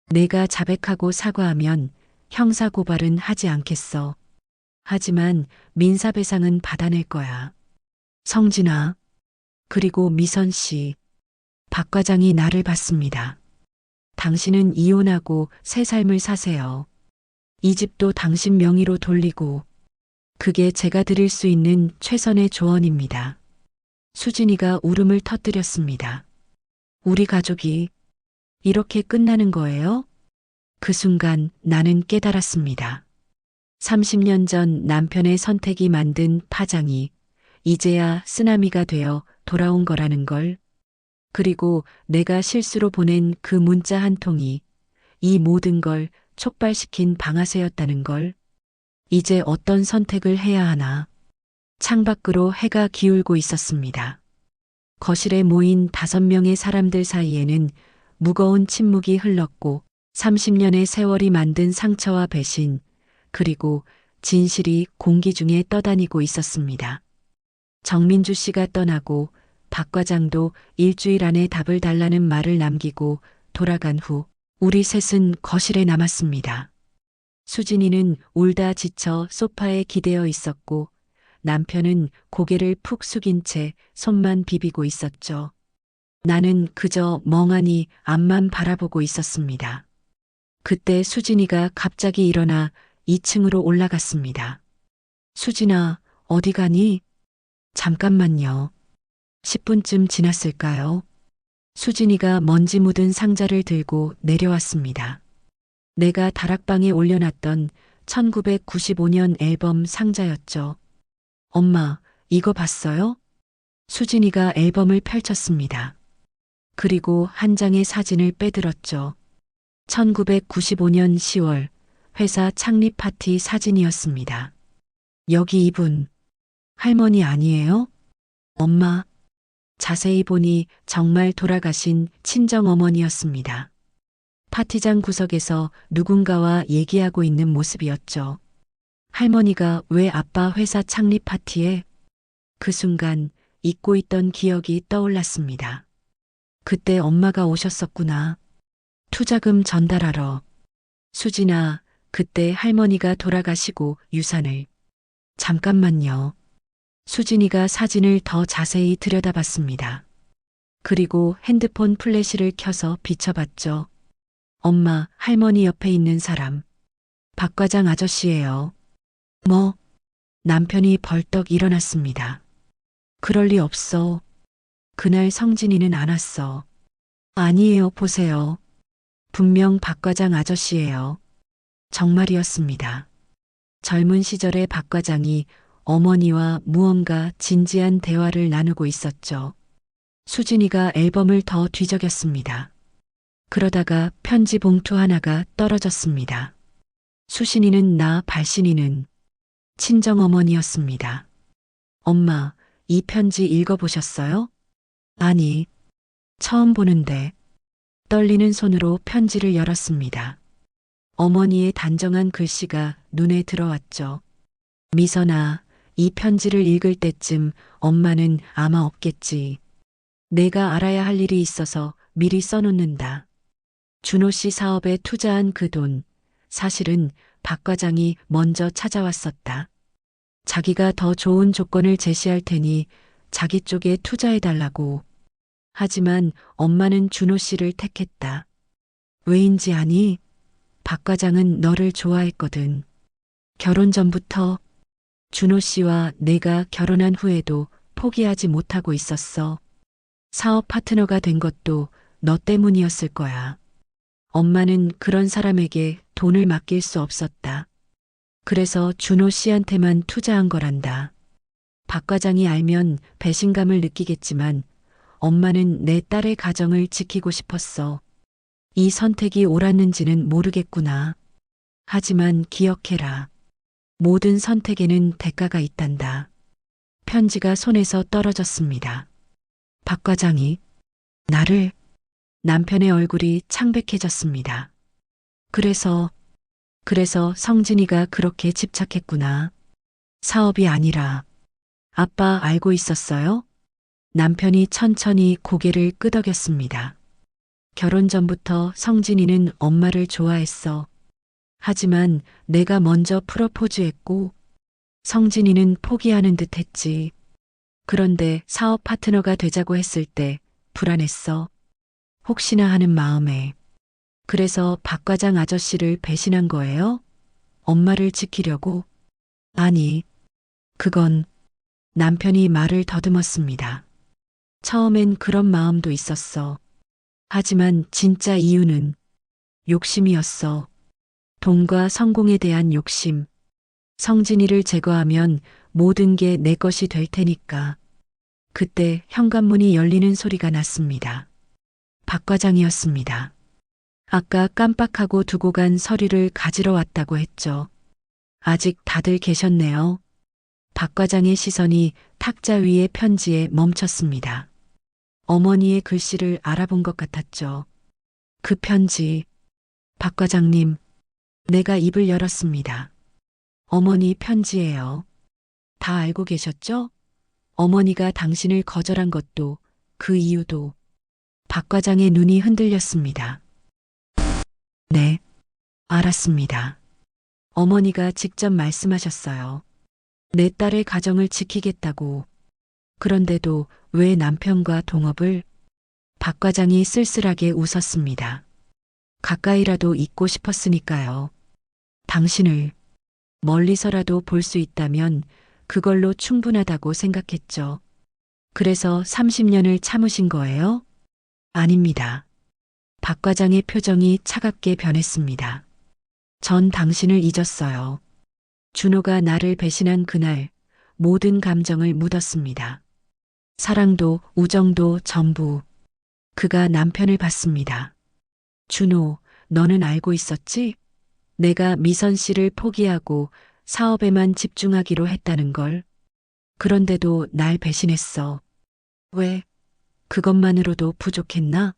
내가 자백하고 사과하면 형사고발은 하지 않겠어. 하지만 민사배상은 받아낼 거야. 성진아. 그리고 미선 씨. 박 과장이 나를 봤습니다. 당신은 이혼하고 새 삶을 사세요. 이 집도 당신 명의로 돌리고. 그게 제가 드릴 수 있는 최선의 조언입니다. 수진이가 울음을 터뜨렸습니다. 우리 가족이 이렇게 끝나는 거예요? 그 순간 나는 깨달았습니다. 30년 전 남편의 선택이 만든 파장이 이제야 쓰나미가 되어 돌아온 거라는 걸. 그리고 내가 실수로 보낸 그 문자 한 통이 이 모든 걸 촉발시킨 방아쇠였다는 걸. 이제 어떤 선택을 해야 하나. 창밖으로 해가 기울고 있었습니다. 거실에 모인 5명의 사람들 사이에는 무거운 침묵이 흘렀고 30년의 세월이 만든 상처와 배신, 그리고 진실이 공기 중에 떠다니고 있었습니다. 정민주 씨가 떠나고 박 과장도 일주일 안에 답을 달라는 말을 남기고 돌아간 후 우리 셋은 거실에 남았습니다. 수진이는 울다 지쳐 소파에 기대어 있었고 남편은 고개를 푹 숙인 채 손만 비비고 있었죠. 나는 그저 멍하니 앞만 바라보고 있었습니다. 그때 수진이가 갑자기 일어나 2층으로 올라갔습니다. 수진아, 어디 가니? 잠깐만요. 10분쯤 지났을까요? 수진이가 먼지 묻은 상자를 들고 내려왔습니다. 내가 다락방에 올려놨던 1995년 앨범 상자였죠. 엄마, 이거 봤어요? 수진이가 앨범을 펼쳤습니다. 그리고 한 장의 사진을 빼들었죠. 1995년 10월 회사 창립 파티 사진이었습니다. 여기 이분, 할머니 아니에요? 엄마, 자세히 보니 정말 돌아가신 친정어머니였습니다. 파티장 구석에서 누군가와 얘기하고 있는 모습이었죠. 할머니가 왜 아빠 회사 창립 파티에? 그 순간 잊고 있던 기억이 떠올랐습니다. 그때 엄마가 오셨었구나. 투자금 전달하러. 수진아, 그때 할머니가 돌아가시고 유산을. 잠깐만요. 수진이가 사진을 더 자세히 들여다봤습니다. 그리고 핸드폰 플래시를 켜서 비춰봤죠. 엄마, 할머니 옆에 있는 사람. 박 과장 아저씨예요. 뭐? 남편이 벌떡 일어났습니다. 그럴 리 없어. 그날 성진이는 안 왔어. 아니에요, 보세요. 분명 박 과장 아저씨예요. 정말이었습니다. 젊은 시절의 박 과장이 어머니와 무언가 진지한 대화를 나누고 있었죠. 수진이가 앨범을 더 뒤적였습니다. 그러다가 편지 봉투 하나가 떨어졌습니다. 수신이는 나, 발신이는 친정어머니였습니다. 엄마, 이 편지 읽어보셨어요? 아니, 처음 보는데. 떨리는 손으로 편지를 열었습니다. 어머니의 단정한 글씨가 눈에 들어왔죠. 미선아, 이 편지를 읽을 때쯤 엄마는 아마 없겠지. 내가 알아야 할 일이 있어서 미리 써놓는다. 준호 씨 사업에 투자한 그 돈, 사실은 박 과장이 먼저 찾아왔었다. 자기가 더 좋은 조건을 제시할 테니 자기 쪽에 투자해달라고. 하지만 엄마는 준호 씨를 택했다. 왜인지 아니? 박 과장은 너를 좋아했거든. 결혼 전부터. 준호 씨와 내가 결혼한 후에도 포기하지 못하고 있었어. 사업 파트너가 된 것도 너 때문이었을 거야. 엄마는 그런 사람에게 돈을 맡길 수 없었다. 그래서 준호 씨한테만 투자한 거란다. 박 과장이 알면 배신감을 느끼겠지만 엄마는 내 딸의 가정을 지키고 싶었어. 이 선택이 옳았는지는 모르겠구나. 하지만 기억해라. 모든 선택에는 대가가 있단다. 편지가 손에서 떨어졌습니다. 박 과장이 나를. 남편의 얼굴이 창백해졌습니다. 그래서 성진이가 그렇게 집착했구나. 사업이 아니라. 아빠 알고 있었어요? 남편이 천천히 고개를 끄덕였습니다. 결혼 전부터 성진이는 엄마를 좋아했어. 하지만 내가 먼저 프로포즈했고 성진이는 포기하는 듯 했지. 그런데 사업 파트너가 되자고 했을 때 불안했어. 혹시나 하는 마음에. 그래서 박 과장 아저씨를 배신한 거예요? 엄마를 지키려고? 아니, 그건. 남편이 말을 더듬었습니다. 처음엔 그런 마음도 있었어. 하지만 진짜 이유는 욕심이었어. 돈과 성공에 대한 욕심. 성진이를 제거하면 모든 게 내 것이 될 테니까. 그때 현관문이 열리는 소리가 났습니다. 박 과장이었습니다. 아까 깜빡하고 두고 간 서류를 가지러 왔다고 했죠. 아직 다들 계셨네요. 박 과장의 시선이 탁자 위의 편지에 멈췄습니다. 어머니의 글씨를 알아본 것 같았죠. 그 편지. 박 과장님, 내가 입을 열었습니다. 어머니 편지예요. 다 알고 계셨죠? 어머니가 당신을 거절한 것도 그 이유도. 박 과장의 눈이 흔들렸습니다. 네, 알았습니다. 어머니가 직접 말씀하셨어요. 내 딸의 가정을 지키겠다고. 그런데도 왜 남편과 동업을? 박 과장이 쓸쓸하게 웃었습니다. 가까이라도 있고 싶었으니까요. 당신을 멀리서라도 볼 수 있다면 그걸로 충분하다고 생각했죠. 그래서 30년을 참으신 거예요? 아닙니다. 박 과장의 표정이 차갑게 변했습니다. 전 당신을 잊었어요. 준호가 나를 배신한 그날 모든 감정을 묻었습니다. 사랑도 우정도 전부. 그가 남편을 봤습니다. 준호, 너는 알고 있었지? 내가 미선 씨를 포기하고 사업에만 집중하기로 했다는 걸. 그런데도 날 배신했어. 왜? 그것만으로도 부족했나?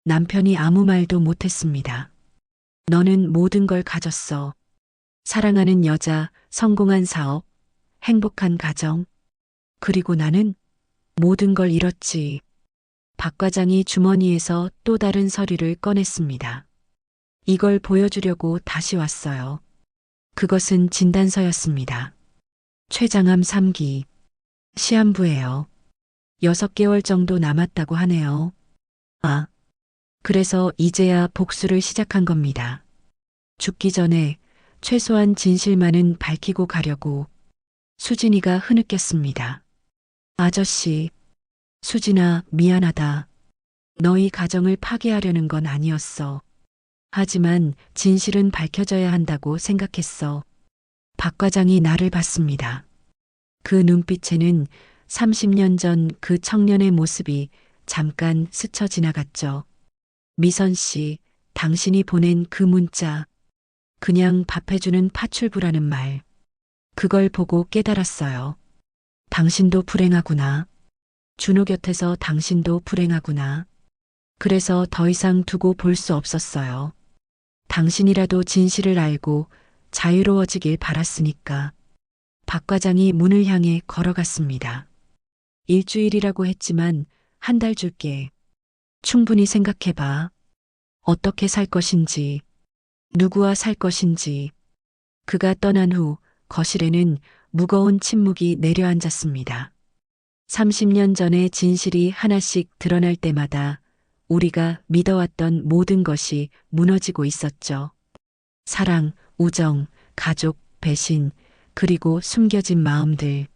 남편이 아무 말도 못했습니다. 너는 모든 걸 가졌어. 사랑하는 여자, 성공한 사업, 행복한 가정. 그리고 나는 모든 걸 잃었지. 박 과장이 주머니에서 또 다른 서류를 꺼냈습니다. 이걸 보여주려고 다시 왔어요. 그것은 진단서였습니다. 췌장암 3기. 시한부예요. 6개월 정도 남았다고 하네요. 아, 그래서 이제야 복수를 시작한 겁니다. 죽기 전에 최소한 진실만은 밝히고 가려고. 수진이가 흐느꼈습니다. 아저씨, 수진아, 미안하다. 너희 가정을 파괴하려는 건 아니었어. 하지만 진실은 밝혀져야 한다고 생각했어. 박 과장이 나를 봤습니다. 그 눈빛에는 30년 전 그 청년의 모습이 잠깐 스쳐 지나갔죠. 미선 씨, 당신이 보낸 그 문자. 그냥 밥해주는 파출부라는 말. 그걸 보고 깨달았어요. 당신도 불행하구나. 준호 곁에서 당신도 불행하구나. 그래서 더 이상 두고 볼 수 없었어요. 당신이라도 진실을 알고 자유로워지길 바랐으니까. 박 과장이 문을 향해 걸어갔습니다. 일주일이라고 했지만 한 달 줄게. 충분히 생각해봐. 어떻게 살 것인지, 누구와 살 것인지. 그가 떠난 후 거실에는 무거운 침묵이 내려앉았습니다. 30년 전의 진실이 하나씩 드러날 때마다 우리가 믿어왔던 모든 것이 무너지고 있었죠. 사랑, 우정, 가족, 배신, 그리고 숨겨진 마음들.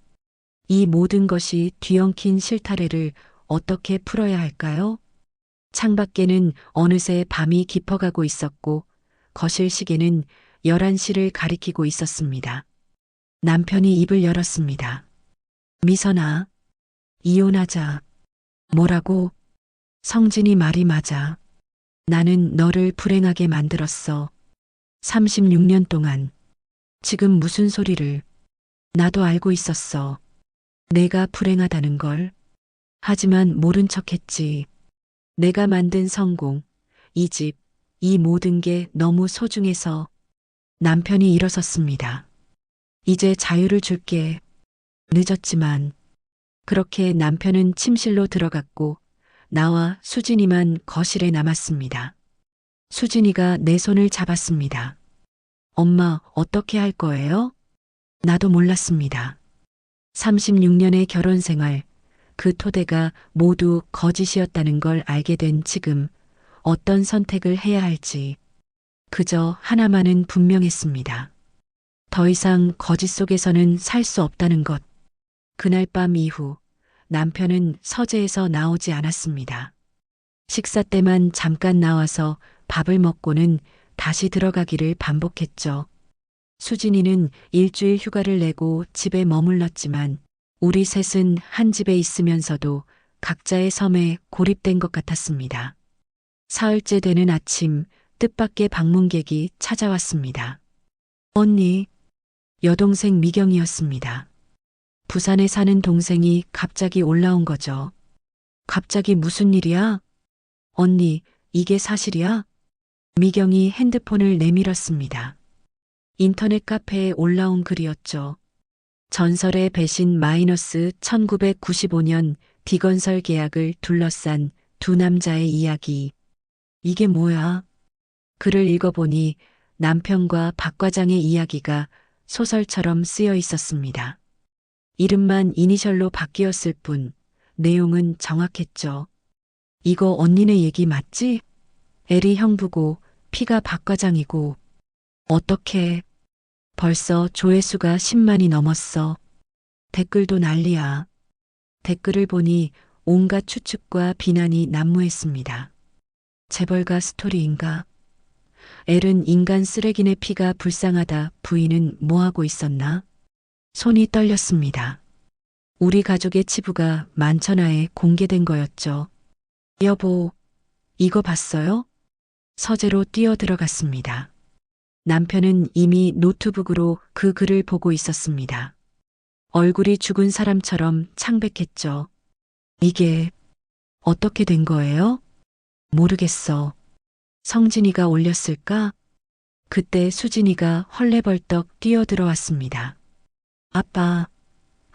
이 모든 것이 뒤엉킨 실타래를 어떻게 풀어야 할까요? 창밖에는 어느새 밤이 깊어가고 있었고 거실 시계는 11시를 가리키고 있었습니다. 남편이 입을 열었습니다. 미선아, 이혼하자. 뭐라고? 성진이 말이 맞아. 나는 너를 불행하게 만들었어. 36년 동안. 지금 무슨 소리를. 나도 알고 있었어. 내가 불행하다는 걸. 하지만 모른 척했지. 내가 만든 성공, 이 집, 이 모든 게 너무 소중해서. 남편이 일어섰습니다. 이제 자유를 줄게. 늦었지만. 그렇게 남편은 침실로 들어갔고 나와 수진이만 거실에 남았습니다. 수진이가 내 손을 잡았습니다. 엄마, 어떻게 할 거예요? 나도 몰랐습니다. 36년의 결혼 생활, 그 토대가 모두 거짓이었다는 걸 알게 된 지금 어떤 선택을 해야 할지 그저 하나만은 분명했습니다. 더 이상 거짓 속에서는 살 수 없다는 것. 그날 밤 이후 남편은 서재에서 나오지 않았습니다. 식사 때만 잠깐 나와서 밥을 먹고는 다시 들어가기를 반복했죠. 수진이는 일주일 휴가를 내고 집에 머물렀지만 우리 셋은 한 집에 있으면서도 각자의 섬에 고립된 것 같았습니다. 사흘째 되는 아침 뜻밖의 방문객이 찾아왔습니다. 언니, 여동생 미경이었습니다. 부산에 사는 동생이 갑자기 올라온 거죠. 갑자기 무슨 일이야? 언니, 이게 사실이야? 미경이 핸드폰을 내밀었습니다. 인터넷 카페에 올라온 글이었죠. 전설의 배신 마이너스 1995년 비건설 계약을 둘러싼 두 남자의 이야기. 이게 뭐야? 글을 읽어보니 남편과 박 과장의 이야기가 소설처럼 쓰여 있었습니다. 이름만 이니셜로 바뀌었을 뿐 내용은 정확했죠. 이거 언니네 얘기 맞지? 엘이 형부고 피가 박 과장이고. 어떻게? 벌써 조회수가 10만이 넘었어. 댓글도 난리야. 댓글을 보니 온갖 추측과 비난이 난무했습니다. 재벌가 스토리인가? 엘은 인간 쓰레기네 피가 불쌍하다. 부인은 뭐하고 있었나? 손이 떨렸습니다. 우리 가족의 치부가 만천하에 공개된 거였죠. 여보, 이거 봤어요? 서재로 뛰어들어갔습니다. 남편은 이미 노트북으로 그 글을 보고 있었습니다. 얼굴이 죽은 사람처럼 창백했죠. 이게 어떻게 된 거예요? 모르겠어. 성진이가 올렸을까? 그때 수진이가 헐레벌떡 뛰어들어왔습니다. 아빠,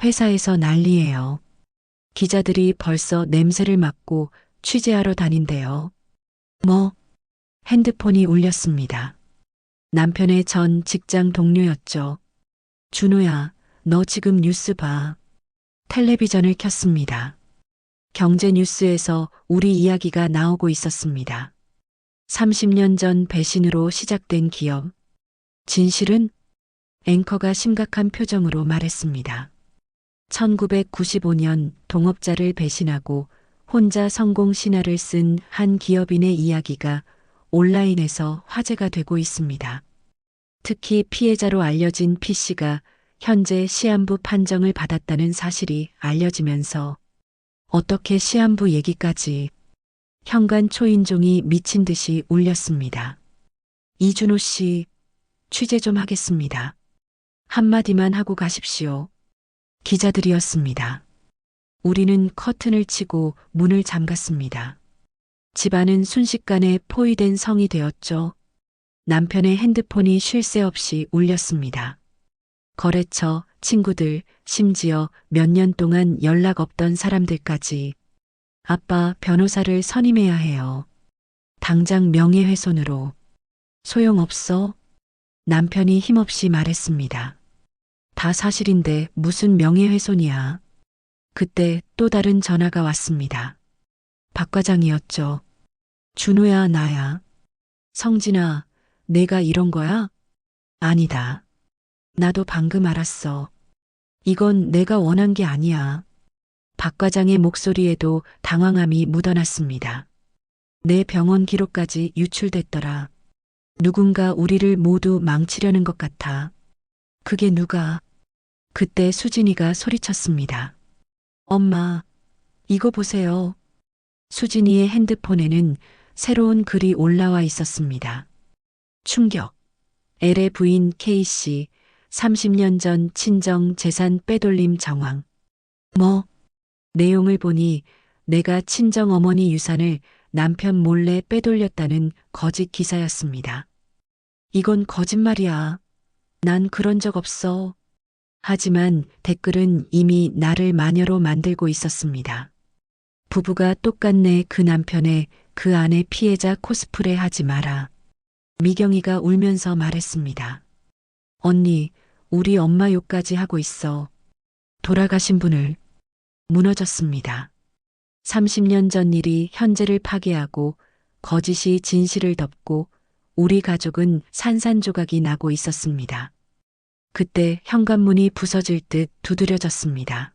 회사에서 난리예요. 기자들이 벌써 냄새를 맡고 취재하러 다닌대요. 뭐? 핸드폰이 울렸습니다. 남편의 전 직장 동료였죠. 준호야, 너 지금 뉴스 봐. 텔레비전을 켰습니다. 경제 뉴스에서 우리 이야기가 나오고 있었습니다. 30년 전 배신으로 시작된 기업. 진실은? 앵커가 심각한 표정으로 말했습니다. 1995년 동업자를 배신하고 혼자 성공 신화를 쓴 한 기업인의 이야기가 온라인에서 화제가 되고 있습니다. 특히 피해자로 알려진 P씨가 현재 시한부 판정을 받았다는 사실이 알려지면서 어떻게 시한부 얘기까지 현관 초인종이 미친 듯이 울렸습니다. 이준호 씨, 취재 좀 하겠습니다. 한마디만 하고 가십시오. 기자들이었습니다. 우리는 커튼을 치고 문을 잠갔습니다. 집안은 순식간에 포위된 성이 되었죠. 남편의 핸드폰이 쉴 새 없이 울렸습니다. 거래처, 친구들, 심지어 몇 년 동안 연락 없던 사람들까지. 아빠, 변호사를 선임해야 해요. 당장 명예훼손으로. 소용없어. 남편이 힘없이 말했습니다. 다 사실인데 무슨 명예훼손이야. 그때 또 다른 전화가 왔습니다. 박 과장이었죠. 준호야, 나야. 성진아, 내가 이런 거야? 아니다. 나도 방금 알았어. 이건 내가 원한 게 아니야. 박 과장의 목소리에도 당황함이 묻어났습니다. 내 병원 기록까지 유출됐더라. 누군가 우리를 모두 망치려는 것 같아. 그게 누가? 그때 수진이가 소리쳤습니다. 엄마, 이거 보세요. 수진이의 핸드폰에는 새로운 글이 올라와 있었습니다. 충격. 엘의 부인 K씨, 30년 전 친정 재산 빼돌림 정황. 뭐? 내용을 보니 내가 친정 어머니 유산을 남편 몰래 빼돌렸다는 거짓 기사였습니다. 이건 거짓말이야. 난 그런 적 없어. 하지만 댓글은 이미 나를 마녀로 만들고 있었습니다. 부부가 똑같네. 그 남편의 그 아내 피해자 코스프레 하지 마라. 미경이가 울면서 말했습니다. 언니, 우리 엄마 욕까지 하고 있어. 돌아가신 분을. 무너졌습니다. 30년 전 일이 현재를 파괴하고 거짓이 진실을 덮고 우리 가족은 산산조각이 나고 있었습니다. 그때 현관문이 부서질 듯 두드려졌습니다.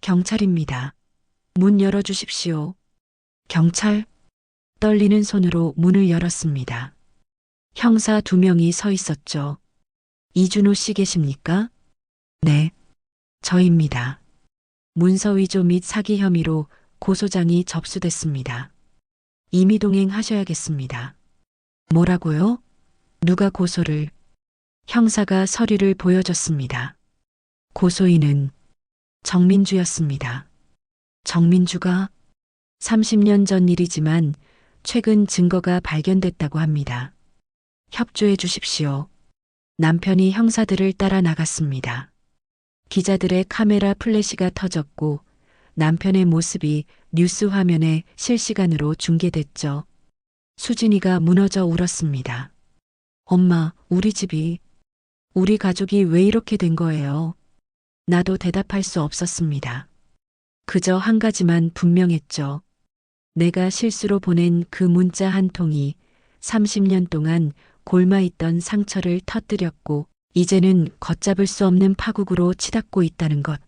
경찰입니다. 문 열어주십시오. 경찰? 떨리는 손으로 문을 열었습니다. 형사 2명이 서 있었죠. 이준호 씨 계십니까? 네, 저입니다. 문서 위조 및 사기 혐의로 고소장이 접수됐습니다. 임의동행 하셔야겠습니다. 뭐라고요? 누가 고소를? 형사가 서류를 보여줬습니다. 고소인은 정민주였습니다. 정민주가 30년 전 일이지만 최근 증거가 발견됐다고 합니다. 협조해 주십시오. 남편이 형사들을 따라 나갔습니다. 기자들의 카메라 플래시가 터졌고 남편의 모습이 뉴스 화면에 실시간으로 중계됐죠. 수진이가 무너져 울었습니다. 엄마, 우리 가족이 왜 이렇게 된 거예요? 나도 대답할 수 없었습니다. 그저 한 가지만 분명했죠. 내가 실수로 보낸 그 문자 한 통이 30년 동안 골마있던 상처를 터뜨렸고 이제는 걷잡을 수 없는 파국으로 치닫고 있다는 것.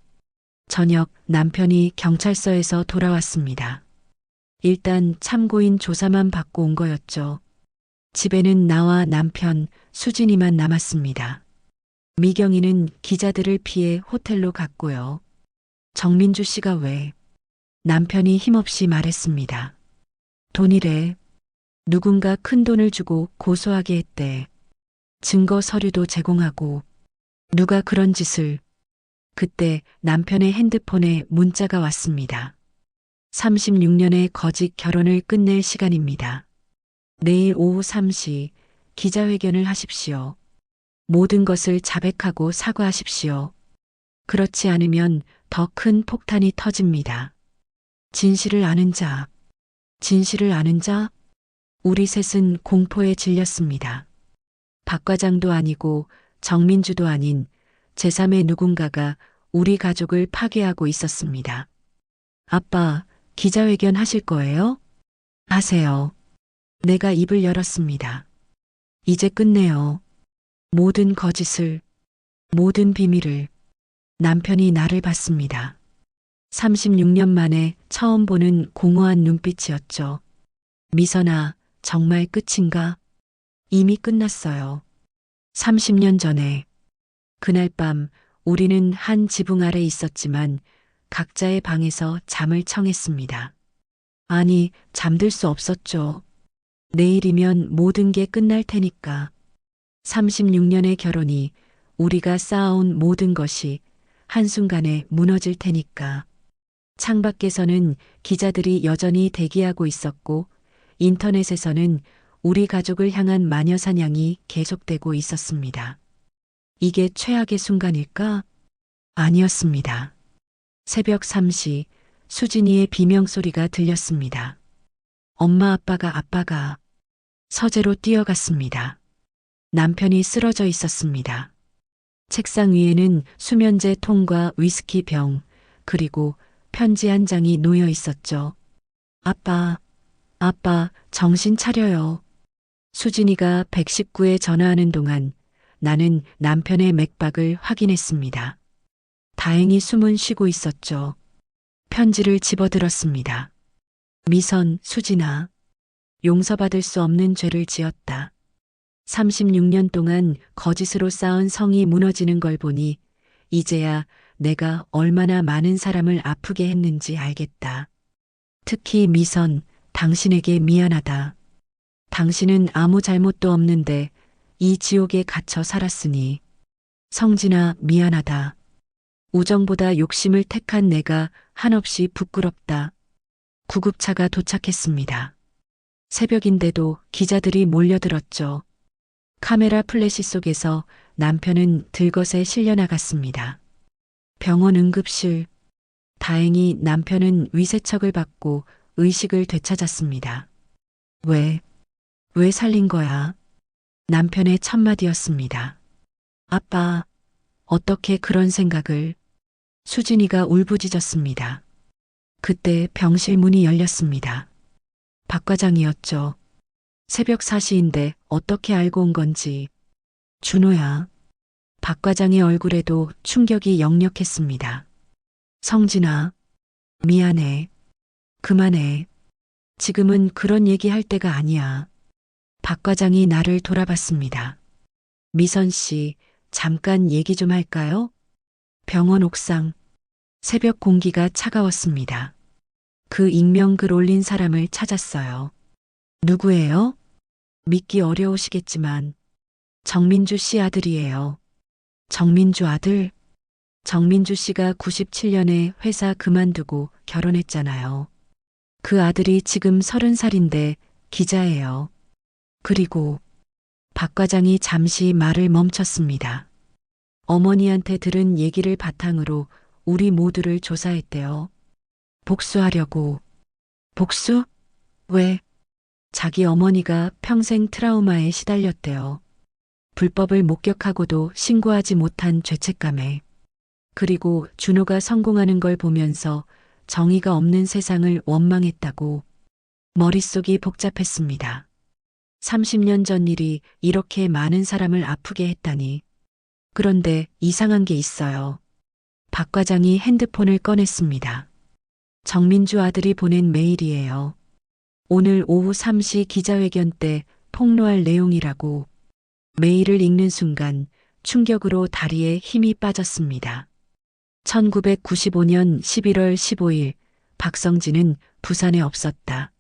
저녁 남편이 경찰서에서 돌아왔습니다. 일단 참고인 조사만 받고 온 거였죠. 집에는 나와 남편, 수진이만 남았습니다. 미경이는 기자들을 피해 호텔로 갔고요. 정민주 씨가 왜? 남편이 힘없이 말했습니다. 돈이래. 누군가 큰 돈을 주고 고소하게 했대. 증거 서류도 제공하고. 누가 그런 짓을. 그때 남편의 핸드폰에 문자가 왔습니다. 36년의 거짓 결혼을 끝낼 시간입니다. 내일 오후 3시 기자회견을 하십시오. 모든 것을 자백하고 사과하십시오. 그렇지 않으면 더 큰 폭탄이 터집니다. 진실을 아는 자, 진실을 아는 자, 우리 셋은 공포에 질렸습니다. 박 과장도 아니고 정민주도 아닌 제3의 누군가가 우리 가족을 파괴하고 있었습니다. 아빠, 기자회견 하실 거예요? 하세요. 내가 입을 열었습니다. 이제 끝내요. 모든 거짓을, 모든 비밀을. 남편이 나를 봤습니다. 36년 만에 처음 보는 공허한 눈빛이었죠. 미선아, 정말 끝인가? 이미 끝났어요. 30년 전에. 그날 밤 우리는 한 지붕 아래 있었지만 각자의 방에서 잠을 청했습니다. 아니, 잠들 수 없었죠. 내일이면 모든 게 끝날 테니까. 36년의 결혼이, 우리가 쌓아온 모든 것이 한순간에 무너질 테니까. 창밖에서는 기자들이 여전히 대기하고 있었고 인터넷에서는 우리 가족을 향한 마녀 사냥이 계속되고 있었습니다. 이게 최악의 순간일까? 아니었습니다. 새벽 3시 수진이의 비명소리가 들렸습니다. 엄마 아빠가 서재로 뛰어갔습니다. 남편이 쓰러져 있었습니다. 책상 위에는 수면제 통과 위스키 병, 그리고 편지 한 장이 놓여 있었죠. 아빠, 정신 차려요. 수진이가 119에 전화하는 동안 나는 남편의 맥박을 확인했습니다. 다행히 숨은 쉬고 있었죠. 편지를 집어들었습니다. 미선, 수진아. 용서받을 수 없는 죄를 지었다. 36년 동안 거짓으로 쌓은 성이 무너지는 걸 보니 이제야 내가 얼마나 많은 사람을 아프게 했는지 알겠다. 특히 미선, 당신에게 미안하다. 당신은 아무 잘못도 없는데 이 지옥에 갇혀 살았으니. 성진아, 미안하다. 우정보다 욕심을 택한 내가 한없이 부끄럽다. 구급차가 도착했습니다. 새벽인데도 기자들이 몰려들었죠. 카메라 플래시 속에서 남편은 들것에 실려 나갔습니다. 병원 응급실. 다행히 남편은 위세척을 받고 의식을 되찾았습니다. 왜 살린 거야? 남편의 첫마디였습니다. 아빠, 어떻게 그런 생각을? 수진이가 울부짖었습니다. 그때 병실 문이 열렸습니다. 박 과장이었죠. 새벽 4시인데 어떻게 알고 온 건지. 준호야. 박 과장의 얼굴에도 충격이 역력했습니다. 성진아, 미안해. 그만해. 지금은 그런 얘기 할 때가 아니야. 박 과장이 나를 돌아봤습니다. 미선 씨, 잠깐 얘기 좀 할까요? 병원 옥상. 새벽 공기가 차가웠습니다. 그 익명글 올린 사람을 찾았어요. 누구예요? 믿기 어려우시겠지만 정민주 씨 아들이에요. 정민주 아들? 정민주 씨가 97년에 회사 그만두고 결혼했잖아요. 그 아들이 지금 30살인데 기자예요. 그리고 박 과장이 잠시 말을 멈췄습니다. 어머니한테 들은 얘기를 바탕으로 우리 모두를 조사했대요. 복수하려고. 복수? 왜? 자기 어머니가 평생 트라우마에 시달렸대요. 불법을 목격하고도 신고하지 못한 죄책감에. 그리고 준호가 성공하는 걸 보면서 정의가 없는 세상을 원망했다고. 머릿속이 복잡했습니다. 30년 전 일이 이렇게 많은 사람을 아프게 했다니. 그런데 이상한 게 있어요. 박 과장이 핸드폰을 꺼냈습니다. 정민주 아들이 보낸 메일이에요. 오늘 오후 3시 기자회견 때 폭로할 내용이라고. 메일을 읽는 순간 충격으로 다리에 힘이 빠졌습니다. 1995년 11월 15일 박성진은 부산에 없었다.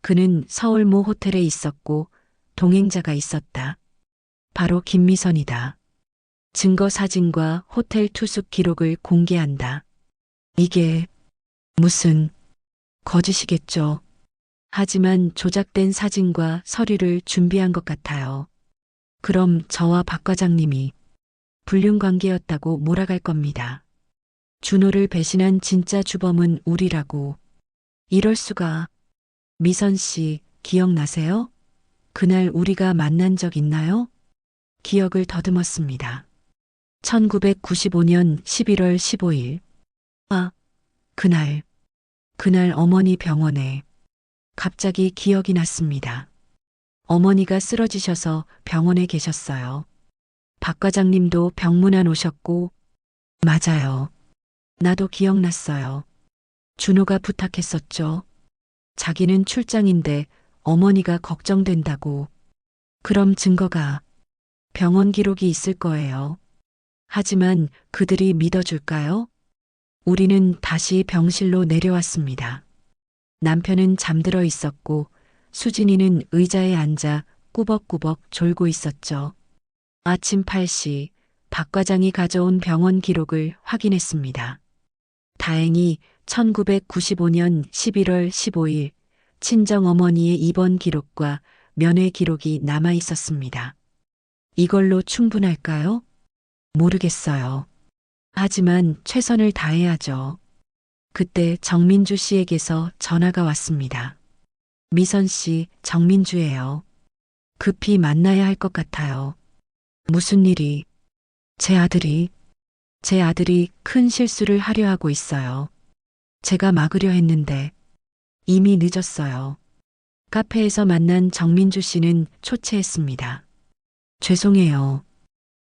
그는 서울 모 호텔에 있었고 동행자가 있었다. 바로 김미선이다. 증거 사진과 호텔 투숙 기록을 공개한다. 이게 무슨 거짓이겠죠. 하지만 조작된 사진과 서류를 준비한 것 같아요. 그럼 저와 박 과장님이 불륜 관계였다고 몰아갈 겁니다. 준호를 배신한 진짜 주범은 우리라고. 이럴 수가. 미선 씨, 기억나세요? 그날 우리가 만난 적 있나요? 기억을 더듬었습니다. 1995년 11월 15일. 아, 그날 어머니 병원에. 갑자기 기억이 났습니다. 어머니가 쓰러지셔서 병원에 계셨어요. 박 과장님도 병문안 오셨고. 맞아요. 나도 기억났어요. 준호가 부탁했었죠. 자기는 출장인데 어머니가 걱정된다고. 그럼 증거가 병원 기록이 있을 거예요. 하지만 그들이 믿어줄까요? 우리는 다시 병실로 내려왔습니다. 남편은 잠들어 있었고 수진이는 의자에 앉아 꾸벅꾸벅 졸고 있었죠. 아침 8시 박 과장이 가져온 병원 기록을 확인했습니다. 다행히 1995년 11월 15일 친정어머니의 입원 기록과 면회 기록이 남아 있었습니다. 이걸로 충분할까요? 모르겠어요. 하지만 최선을 다해야죠. 그때 정민주 씨에게서 전화가 왔습니다. 미선 씨, 정민주예요. 급히 만나야 할 것 같아요. 무슨 일이? 제 아들이 큰 실수를 하려 하고 있어요. 제가 막으려 했는데 이미 늦었어요. 카페에서 만난 정민주 씨는 초췌했습니다. 죄송해요.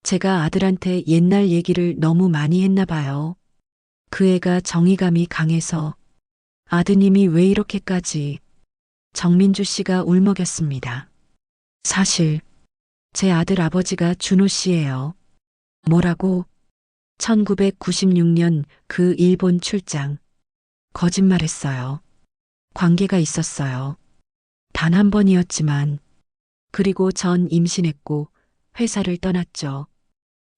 제가 아들한테 옛날 얘기를 너무 많이 했나 봐요. 그 애가 정의감이 강해서. 아드님이 왜 이렇게까지. 정민주 씨가 울먹였습니다. 사실 제 아들 아버지가 준호 씨예요. 뭐라고? 1996년 그 일본 출장. 거짓말했어요. 관계가 있었어요. 단 한 번이었지만. 그리고 전 임신했고 회사를 떠났죠.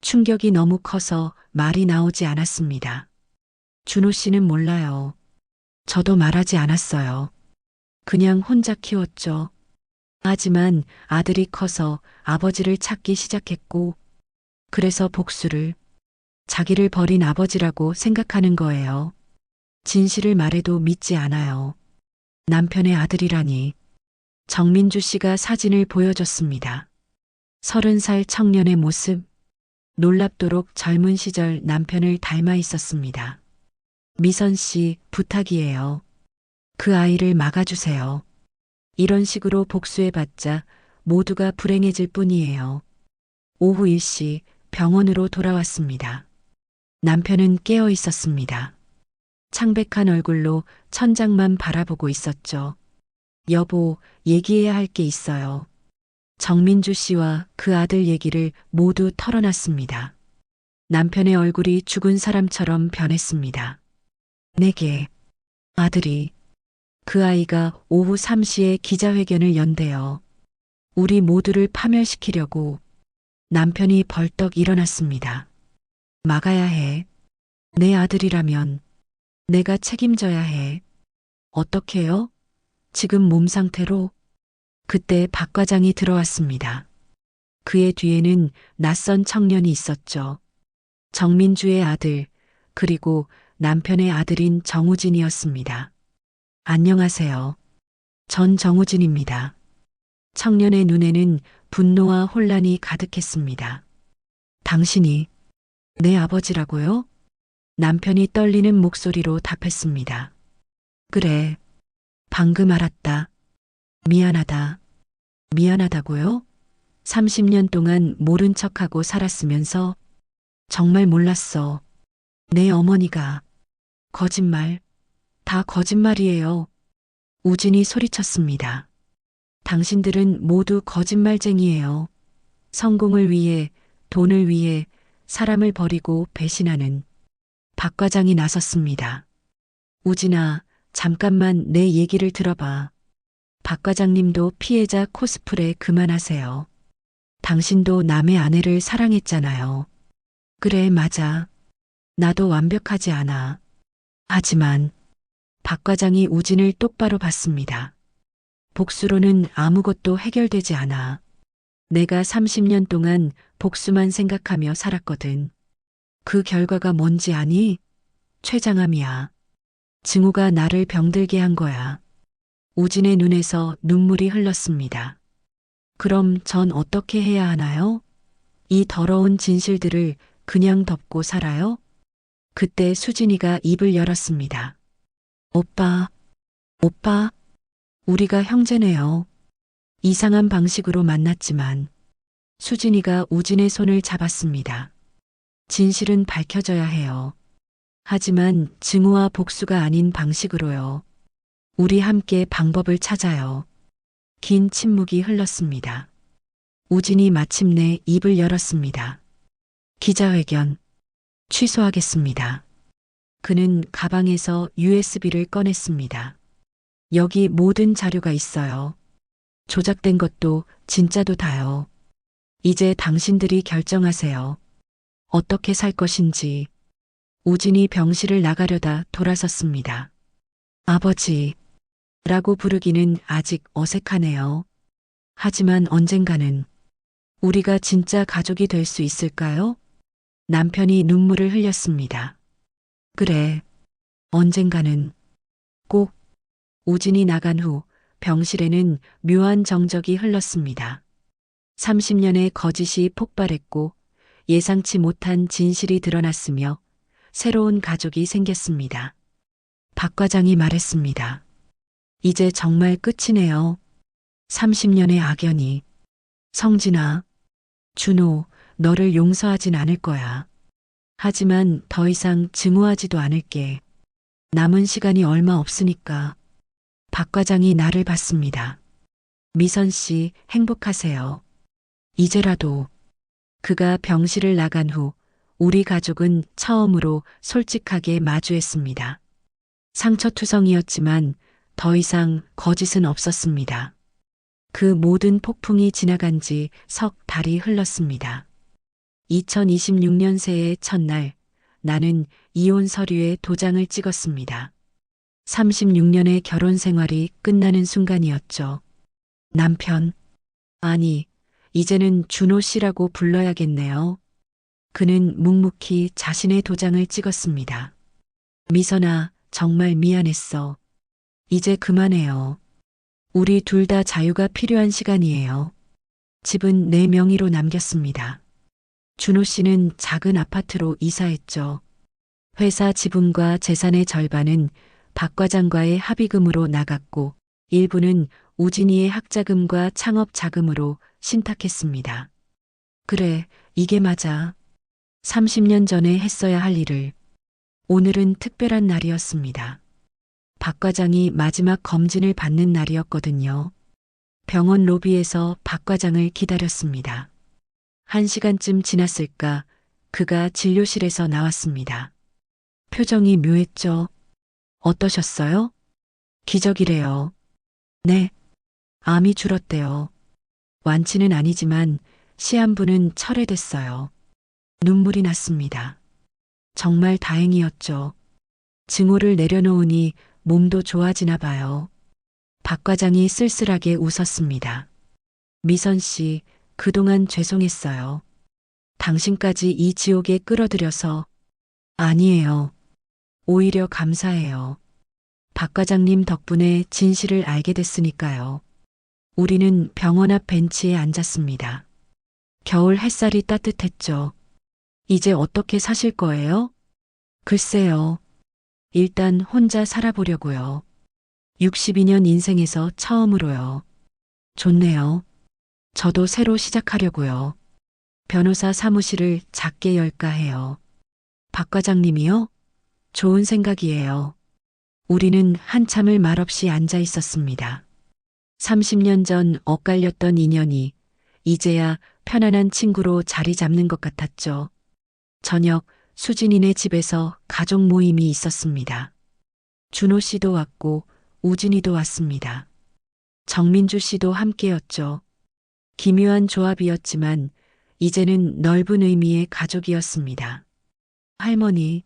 충격이 너무 커서 말이 나오지 않았습니다. 준호 씨는 몰라요. 저도 말하지 않았어요. 그냥 혼자 키웠죠. 하지만 아들이 커서 아버지를 찾기 시작했고, 그래서 복수를, 자기를 버린 아버지라고 생각하는 거예요. 진실을 말해도 믿지 않아요. 남편의 아들이라니. 정민주 씨가 사진을 보여줬습니다. 30살 청년의 모습. 놀랍도록 젊은 시절 남편을 닮아 있었습니다. 미선 씨, 부탁이에요. 그 아이를 막아주세요. 이런 식으로 복수해봤자 모두가 불행해질 뿐이에요. 오후 1시 병원으로 돌아왔습니다. 남편은 깨어 있었습니다. 창백한 얼굴로 천장만 바라보고 있었죠. 여보, 얘기해야 할 게 있어요. 정민주 씨와 그 아들 얘기를 모두 털어놨습니다. 남편의 얼굴이 죽은 사람처럼 변했습니다. 내게 아들이, 그 아이가 오후 3시에 기자회견을 연대요. 우리 모두를 파멸시키려고. 남편이 벌떡 일어났습니다. 막아야 해. 내 아들이라면 내가 책임져야 해. 어떻게요? 지금 몸 상태로? 그때 박 과장이 들어왔습니다. 그의 뒤에는 낯선 청년이 있었죠. 정민주의 아들, 그리고 남편의 아들인 정우진이었습니다. 안녕하세요. 전 정우진입니다. 청년의 눈에는 분노와 혼란이 가득했습니다. 당신이 내 아버지라고요? 남편이 떨리는 목소리로 답했습니다. 그래, 방금 알았다. 미안하다. 미안하다고요? 30년 동안 모른 척하고 살았으면서. 정말 몰랐어. 내 어머니가 거짓말, 다 거짓말이에요. 우진이 소리쳤습니다. 당신들은 모두 거짓말쟁이에요. 성공을 위해, 돈을 위해 사람을 버리고 배신하는 박 과장이 나섰습니다. 우진아, 잠깐만 내 얘기를 들어봐. 박 과장님도 피해자 코스프레 그만하세요. 당신도 남의 아내를 사랑했잖아요. 그래, 맞아. 나도 완벽하지 않아. 하지만 박 과장이 우진을 똑바로 봤습니다. 복수로는 아무것도 해결되지 않아. 내가 30년 동안 복수만 생각하며 살았거든. 그 결과가 뭔지 아니? 췌장암이야. 증오가 나를 병들게 한 거야. 우진의 눈에서 눈물이 흘렀습니다. 그럼 전 어떻게 해야 하나요? 이 더러운 진실들을 그냥 덮고 살아요? 그때 수진이가 입을 열었습니다. 오빠, 오빠, 우리가 형제네요. 이상한 방식으로 만났지만 수진이가 우진의 손을 잡았습니다. 진실은 밝혀져야 해요. 하지만 증오와 복수가 아닌 방식으로요. 우리 함께 방법을 찾아요. 긴 침묵이 흘렀습니다. 우진이 마침내 입을 열었습니다. 기자회견 취소하겠습니다. 그는 가방에서 USB를 꺼냈습니다. 여기 모든 자료가 있어요. 조작된 것도 진짜도 다요. 이제 당신들이 결정하세요. 어떻게 살 것인지. 우진이 병실을 나가려다 돌아섰습니다. 아버지 라고 부르기는 아직 어색하네요. 하지만 언젠가는 우리가 진짜 가족이 될 수 있을까요? 남편이 눈물을 흘렸습니다. 그래, 언젠가는 꼭. 우진이 나간 후 병실에는 묘한 정적이 흘렀습니다. 30년의 거짓이 폭발했고 예상치 못한 진실이 드러났으며 새로운 가족이 생겼습니다. 박 과장이 말했습니다. 이제 정말 끝이네요. 30년의 악연이. 성진아, 준호, 너를 용서하진 않을 거야. 하지만 더 이상 증오하지도 않을게. 남은 시간이 얼마 없으니까. 박 과장이 나를 봤습니다. 미선 씨, 행복하세요. 이제라도. 그가 병실을 나간 후 우리 가족은 처음으로 솔직하게 마주했습니다. 상처투성이었지만 더 이상 거짓은 없었습니다. 그 모든 폭풍이 지나간 지 석 달이 흘렀습니다. 2026년 새해 첫날 나는 이혼 서류에 도장을 찍었습니다. 36년의 결혼 생활이 끝나는 순간이었죠. 남편, 아니, 이제는 준호 씨라고 불러야겠네요. 그는 묵묵히 자신의 도장을 찍었습니다. 미선아, 정말 미안했어. 이제 그만해요. 우리 둘 다 자유가 필요한 시간이에요. 집은 내 명의로 남겼습니다. 준호 씨는 작은 아파트로 이사했죠. 회사 지분과 재산의 절반은 박 과장과의 합의금으로 나갔고 일부는 우진이의 학자금과 창업 자금으로 신탁했습니다. 그래, 이게 맞아. 30년 전에 했어야 할 일을. 오늘은 특별한 날이었습니다. 박 과장이 마지막 검진을 받는 날이었거든요. 병원 로비에서 박 과장을 기다렸습니다. 1시간쯤 지났을까 그가 진료실에서 나왔습니다. 표정이 묘했죠. 어떠셨어요? 기적이래요. 네. 암이 줄었대요. 완치는 아니지만 시한부는 철회됐어요. 눈물이 났습니다. 정말 다행이었죠. 증오를 내려놓으니 몸도 좋아지나 봐요. 박 과장이 쓸쓸하게 웃었습니다. 미선 씨, 그동안 죄송했어요. 당신까지 이 지옥에 끌어들여서. 아니에요. 오히려 감사해요. 박 과장님 덕분에 진실을 알게 됐으니까요. 우리는 병원 앞 벤치에 앉았습니다. 겨울 햇살이 따뜻했죠. 이제 어떻게 사실 거예요? 글쎄요. 일단 혼자 살아보려고요. 62년 인생에서 처음으로요. 좋네요. 저도 새로 시작하려고요. 변호사 사무실을 작게 열까 해요. 박 과장님이요? 좋은 생각이에요. 우리는 한참을 말없이 앉아 있었습니다. 30년 전 엇갈렸던 인연이 이제야 편안한 친구로 자리 잡는 것 같았죠. 저녁 수진이네 집에서 가족 모임이 있었습니다. 준호 씨도 왔고 우진이도 왔습니다. 정민주 씨도 함께였죠. 기묘한 조합이었지만 이제는 넓은 의미의 가족이었습니다. 할머니,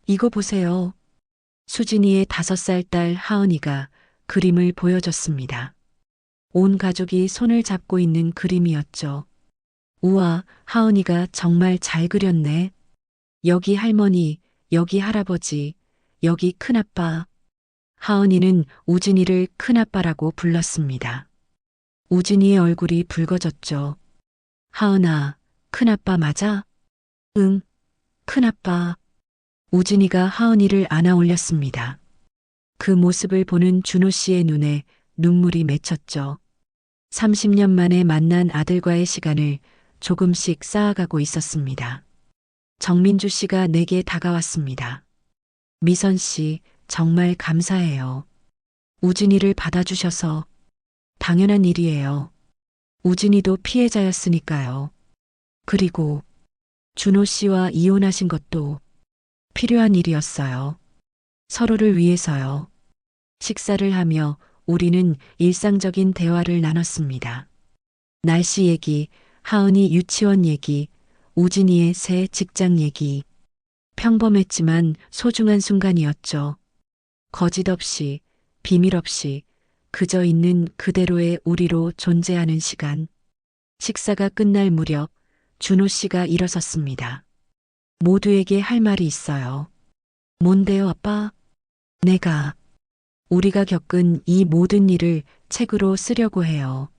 이거 보세요. 수진이의 5살 딸 하은이가 그림을 보여줬습니다. 온 가족이 손을 잡고 있는 그림이었죠. 우와, 하은이가 정말 잘 그렸네. 여기 할머니, 여기 할아버지, 여기 큰아빠. 하은이는 우진이를 큰아빠라고 불렀습니다. 우진이의 얼굴이 붉어졌죠. 하은아, 큰아빠 맞아? 응, 큰아빠. 우진이가 하은이를 안아 올렸습니다. 그 모습을 보는 준호 씨의 눈에 눈물이 맺혔죠. 30년 만에 만난 아들과의 시간을 조금씩 쌓아가고 있었습니다. 정민주 씨가 내게 다가왔습니다. 미선 씨, 정말 감사해요. 우진이를 받아주셔서 당연한 일이에요. 우진이도 피해자였으니까요. 그리고 준호 씨와 이혼하신 것도 필요한 일이었어요. 서로를 위해서요. 식사를 하며 우리는 일상적인 대화를 나눴습니다. 날씨 얘기, 하은이 유치원 얘기, 우진이의 새 직장 얘기. 평범했지만 소중한 순간이었죠. 거짓 없이, 비밀 없이, 그저 있는 그대로의 우리로 존재하는 시간. 식사가 끝날 무렵 준호 씨가 일어섰습니다. 모두에게 할 말이 있어요. 뭔데요, 아빠? 우리가 겪은 이 모든 일을 책으로 쓰려고 해요.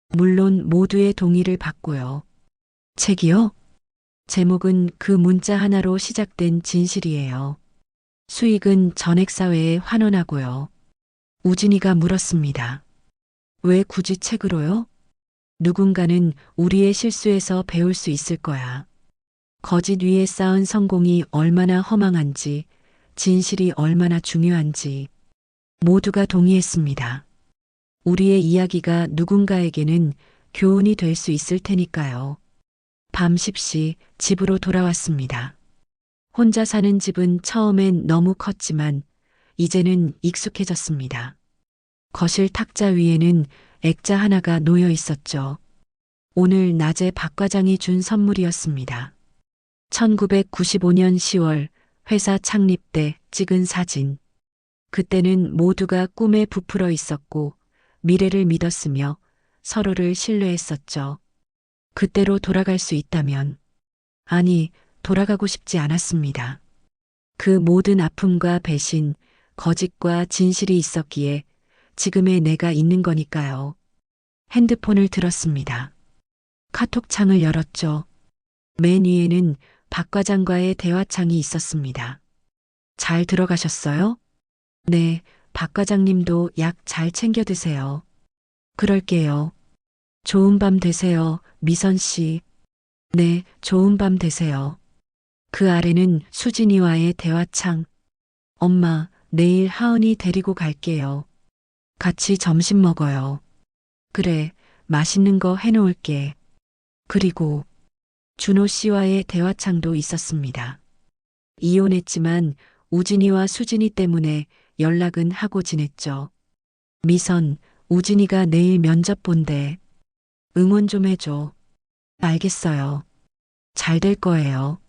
물론 모두의 동의를 받고요. 책이요? 제목은 그 문자 하나로 시작된 진실이에요. 수익은 전액사회에 환원하고요. 우진이가 물었습니다. 왜 굳이 책으로요? 누군가는 우리의 실수에서 배울 수 있을 거야. 거짓 위에 쌓은 성공이 얼마나 허망한지, 진실이 얼마나 중요한지 모두가 동의했습니다. 우리의 이야기가 누군가에게는 교훈이 될 수 있을 테니까요. 밤 10시 집으로 돌아왔습니다. 혼자 사는 집은 처음엔 너무 컸지만 이제는 익숙해졌습니다. 거실 탁자 위에는 액자 하나가 놓여 있었죠. 오늘 낮에 박 과장이 준 선물이었습니다. 1995년 10월 회사 창립 때 찍은 사진. 그때는 모두가 꿈에 부풀어 있었고 미래를 믿었으며 서로를 신뢰했었죠. 그때로 돌아갈 수 있다면, 아니, 돌아가고 싶지 않았습니다. 그 모든 아픔과 배신, 거짓과 진실이 있었기에 지금의 내가 있는 거니까요. 핸드폰을 들었습니다. 카톡창을 열었죠. 맨 위에는 박 과장과의 대화창이 있었습니다. 잘 들어가셨어요? 네, 박 과장님도 약 잘 챙겨 드세요. 그럴게요. 좋은 밤 되세요, 미선 씨. 네, 좋은 밤 되세요. 그 아래는 수진이와의 대화창. 엄마, 내일 하은이 데리고 갈게요. 같이 점심 먹어요. 그래, 맛있는 거 해놓을게. 그리고 준호 씨와의 대화창도 있었습니다. 이혼했지만 우진이와 수진이 때문에 연락은 하고 지냈죠. 미선, 우진이가 내일 면접 본대. 응원 좀 해줘. 알겠어요. 잘 될 거예요.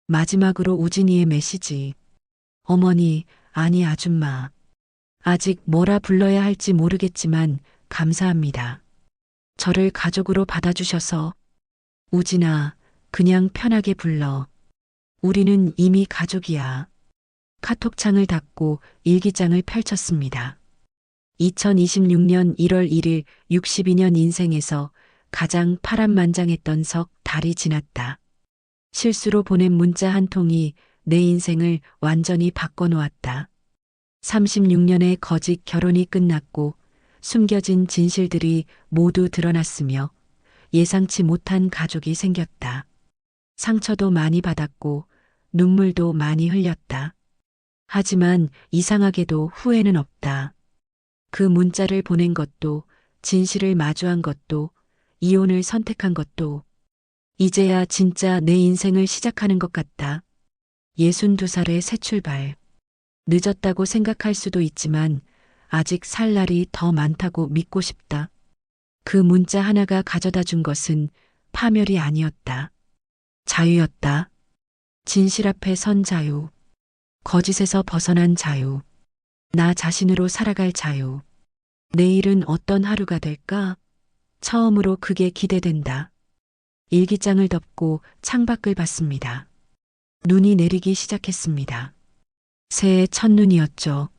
마지막으로 우진이의 메시지. 어머니, 아니 아줌마. 아직 뭐라 불러야 할지 모르겠지만 감사합니다. 저를 가족으로 받아주셔서. 우진아, 그냥 편하게 불러. 우리는 이미 가족이야. 카톡창을 닫고 일기장을 펼쳤습니다. 2026년 1월 1일 62년 인생에서 가장 파란만장했던 석 달이 지났다. 실수로 보낸 문자 한 통이 내 인생을 완전히 바꿔놓았다. 36년의 거짓 결혼이 끝났고 숨겨진 진실들이 모두 드러났으며 예상치 못한 가족이 생겼다. 상처도 많이 받았고 눈물도 많이 흘렸다. 하지만 이상하게도 후회는 없다. 그 문자를 보낸 것도, 진실을 마주한 것도, 이혼을 선택한 것도, 이제야 진짜 내 인생을 시작하는 것 같다. 62살의 새 출발. 늦었다고 생각할 수도 있지만 아직 살 날이 더 많다고 믿고 싶다. 그 문자 하나가 가져다 준 것은 파멸이 아니었다. 자유였다. 진실 앞에 선 자유. 거짓에서 벗어난 자유. 나 자신으로 살아갈 자유. 내일은 어떤 하루가 될까? 처음으로 그게 기대된다. 일기장을 덮고 창밖을 봤습니다. 눈이 내리기 시작했습니다. 새해 첫눈이었죠.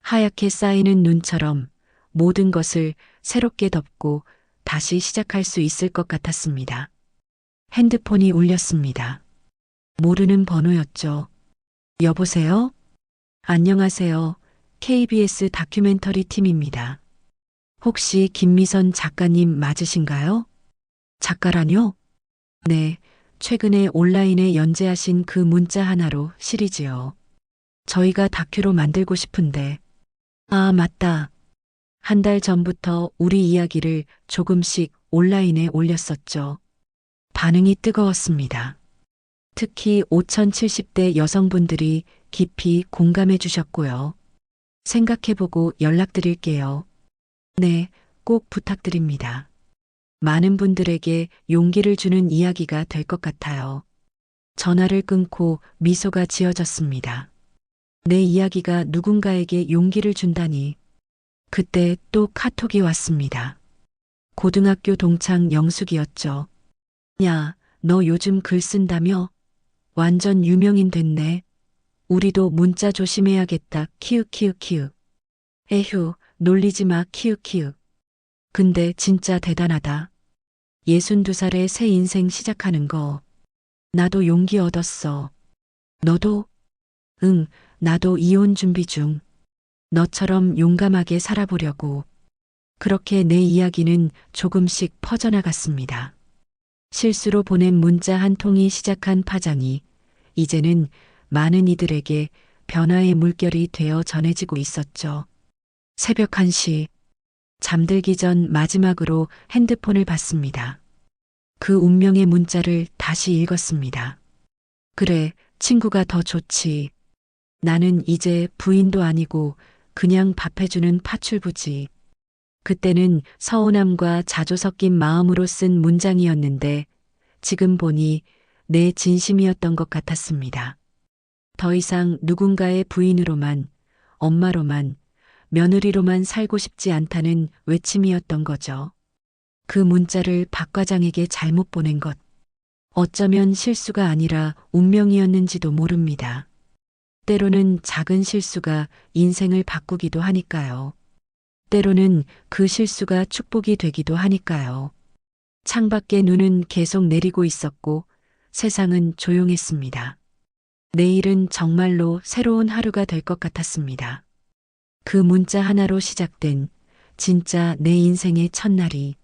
하얗게 쌓이는 눈처럼 모든 것을 새롭게 덮고 다시 시작할 수 있을 것 같았습니다. 핸드폰이 울렸습니다. 모르는 번호였죠. 여보세요? 안녕하세요. KBS 다큐멘터리 팀입니다. 혹시 김미선 작가님 맞으신가요? 작가라뇨? 네, 최근에 온라인에 연재하신 그 문자 하나로 시리즈요. 저희가 다큐로 만들고 싶은데. 아, 맞다. 한 달 전부터 우리 이야기를 조금씩 온라인에 올렸었죠. 반응이 뜨거웠습니다. 특히 5070대 여성분들이 깊이 공감해 주셨고요. 생각해보고 연락드릴게요. 네, 꼭 부탁드립니다. 많은 분들에게 용기를 주는 이야기가 될 것 같아요. 전화를 끊고 미소가 지어졌습니다. 내 이야기가 누군가에게 용기를 준다니. 그때 또 카톡이 왔습니다. 고등학교 동창 영숙이었죠. 야, 너 요즘 글 쓴다며? 완전 유명인 됐네. 우리도 문자 조심해야겠다. 키읔키읔키읔. 에휴, 놀리지 마. 키읔키읔. 근데 진짜 대단하다. 62살의 새 인생 시작하는 거. 나도 용기 얻었어. 너도? 응, 나도 이혼 준비 중. 너처럼 용감하게 살아보려고. 그렇게 내 이야기는 조금씩 퍼져나갔습니다. 실수로 보낸 문자 한 통이 시작한 파장이 이제는 많은 이들에게 변화의 물결이 되어 전해지고 있었죠. 새벽 1시. 잠들기 전 마지막으로 핸드폰을 봤습니다. 그 운명의 문자를 다시 읽었습니다. 그래, 친구가 더 좋지. 나는 이제 부인도 아니고 그냥 밥해주는 파출부지. 그때는 서운함과 자조 섞인 마음으로 쓴 문장이었는데 지금 보니 내 진심이었던 것 같았습니다. 더 이상 누군가의 부인으로만, 엄마로만, 며느리로만 살고 싶지 않다는 외침이었던 거죠. 그 문자를 박 과장에게 잘못 보낸 것. 어쩌면 실수가 아니라 운명이었는지도 모릅니다. 때로는 작은 실수가 인생을 바꾸기도 하니까요. 때로는 그 실수가 축복이 되기도 하니까요. 창밖에 눈은 계속 내리고 있었고 세상은 조용했습니다. 내일은 정말로 새로운 하루가 될 것 같았습니다. 그 문자 하나로 시작된 진짜 내 인생의 첫날이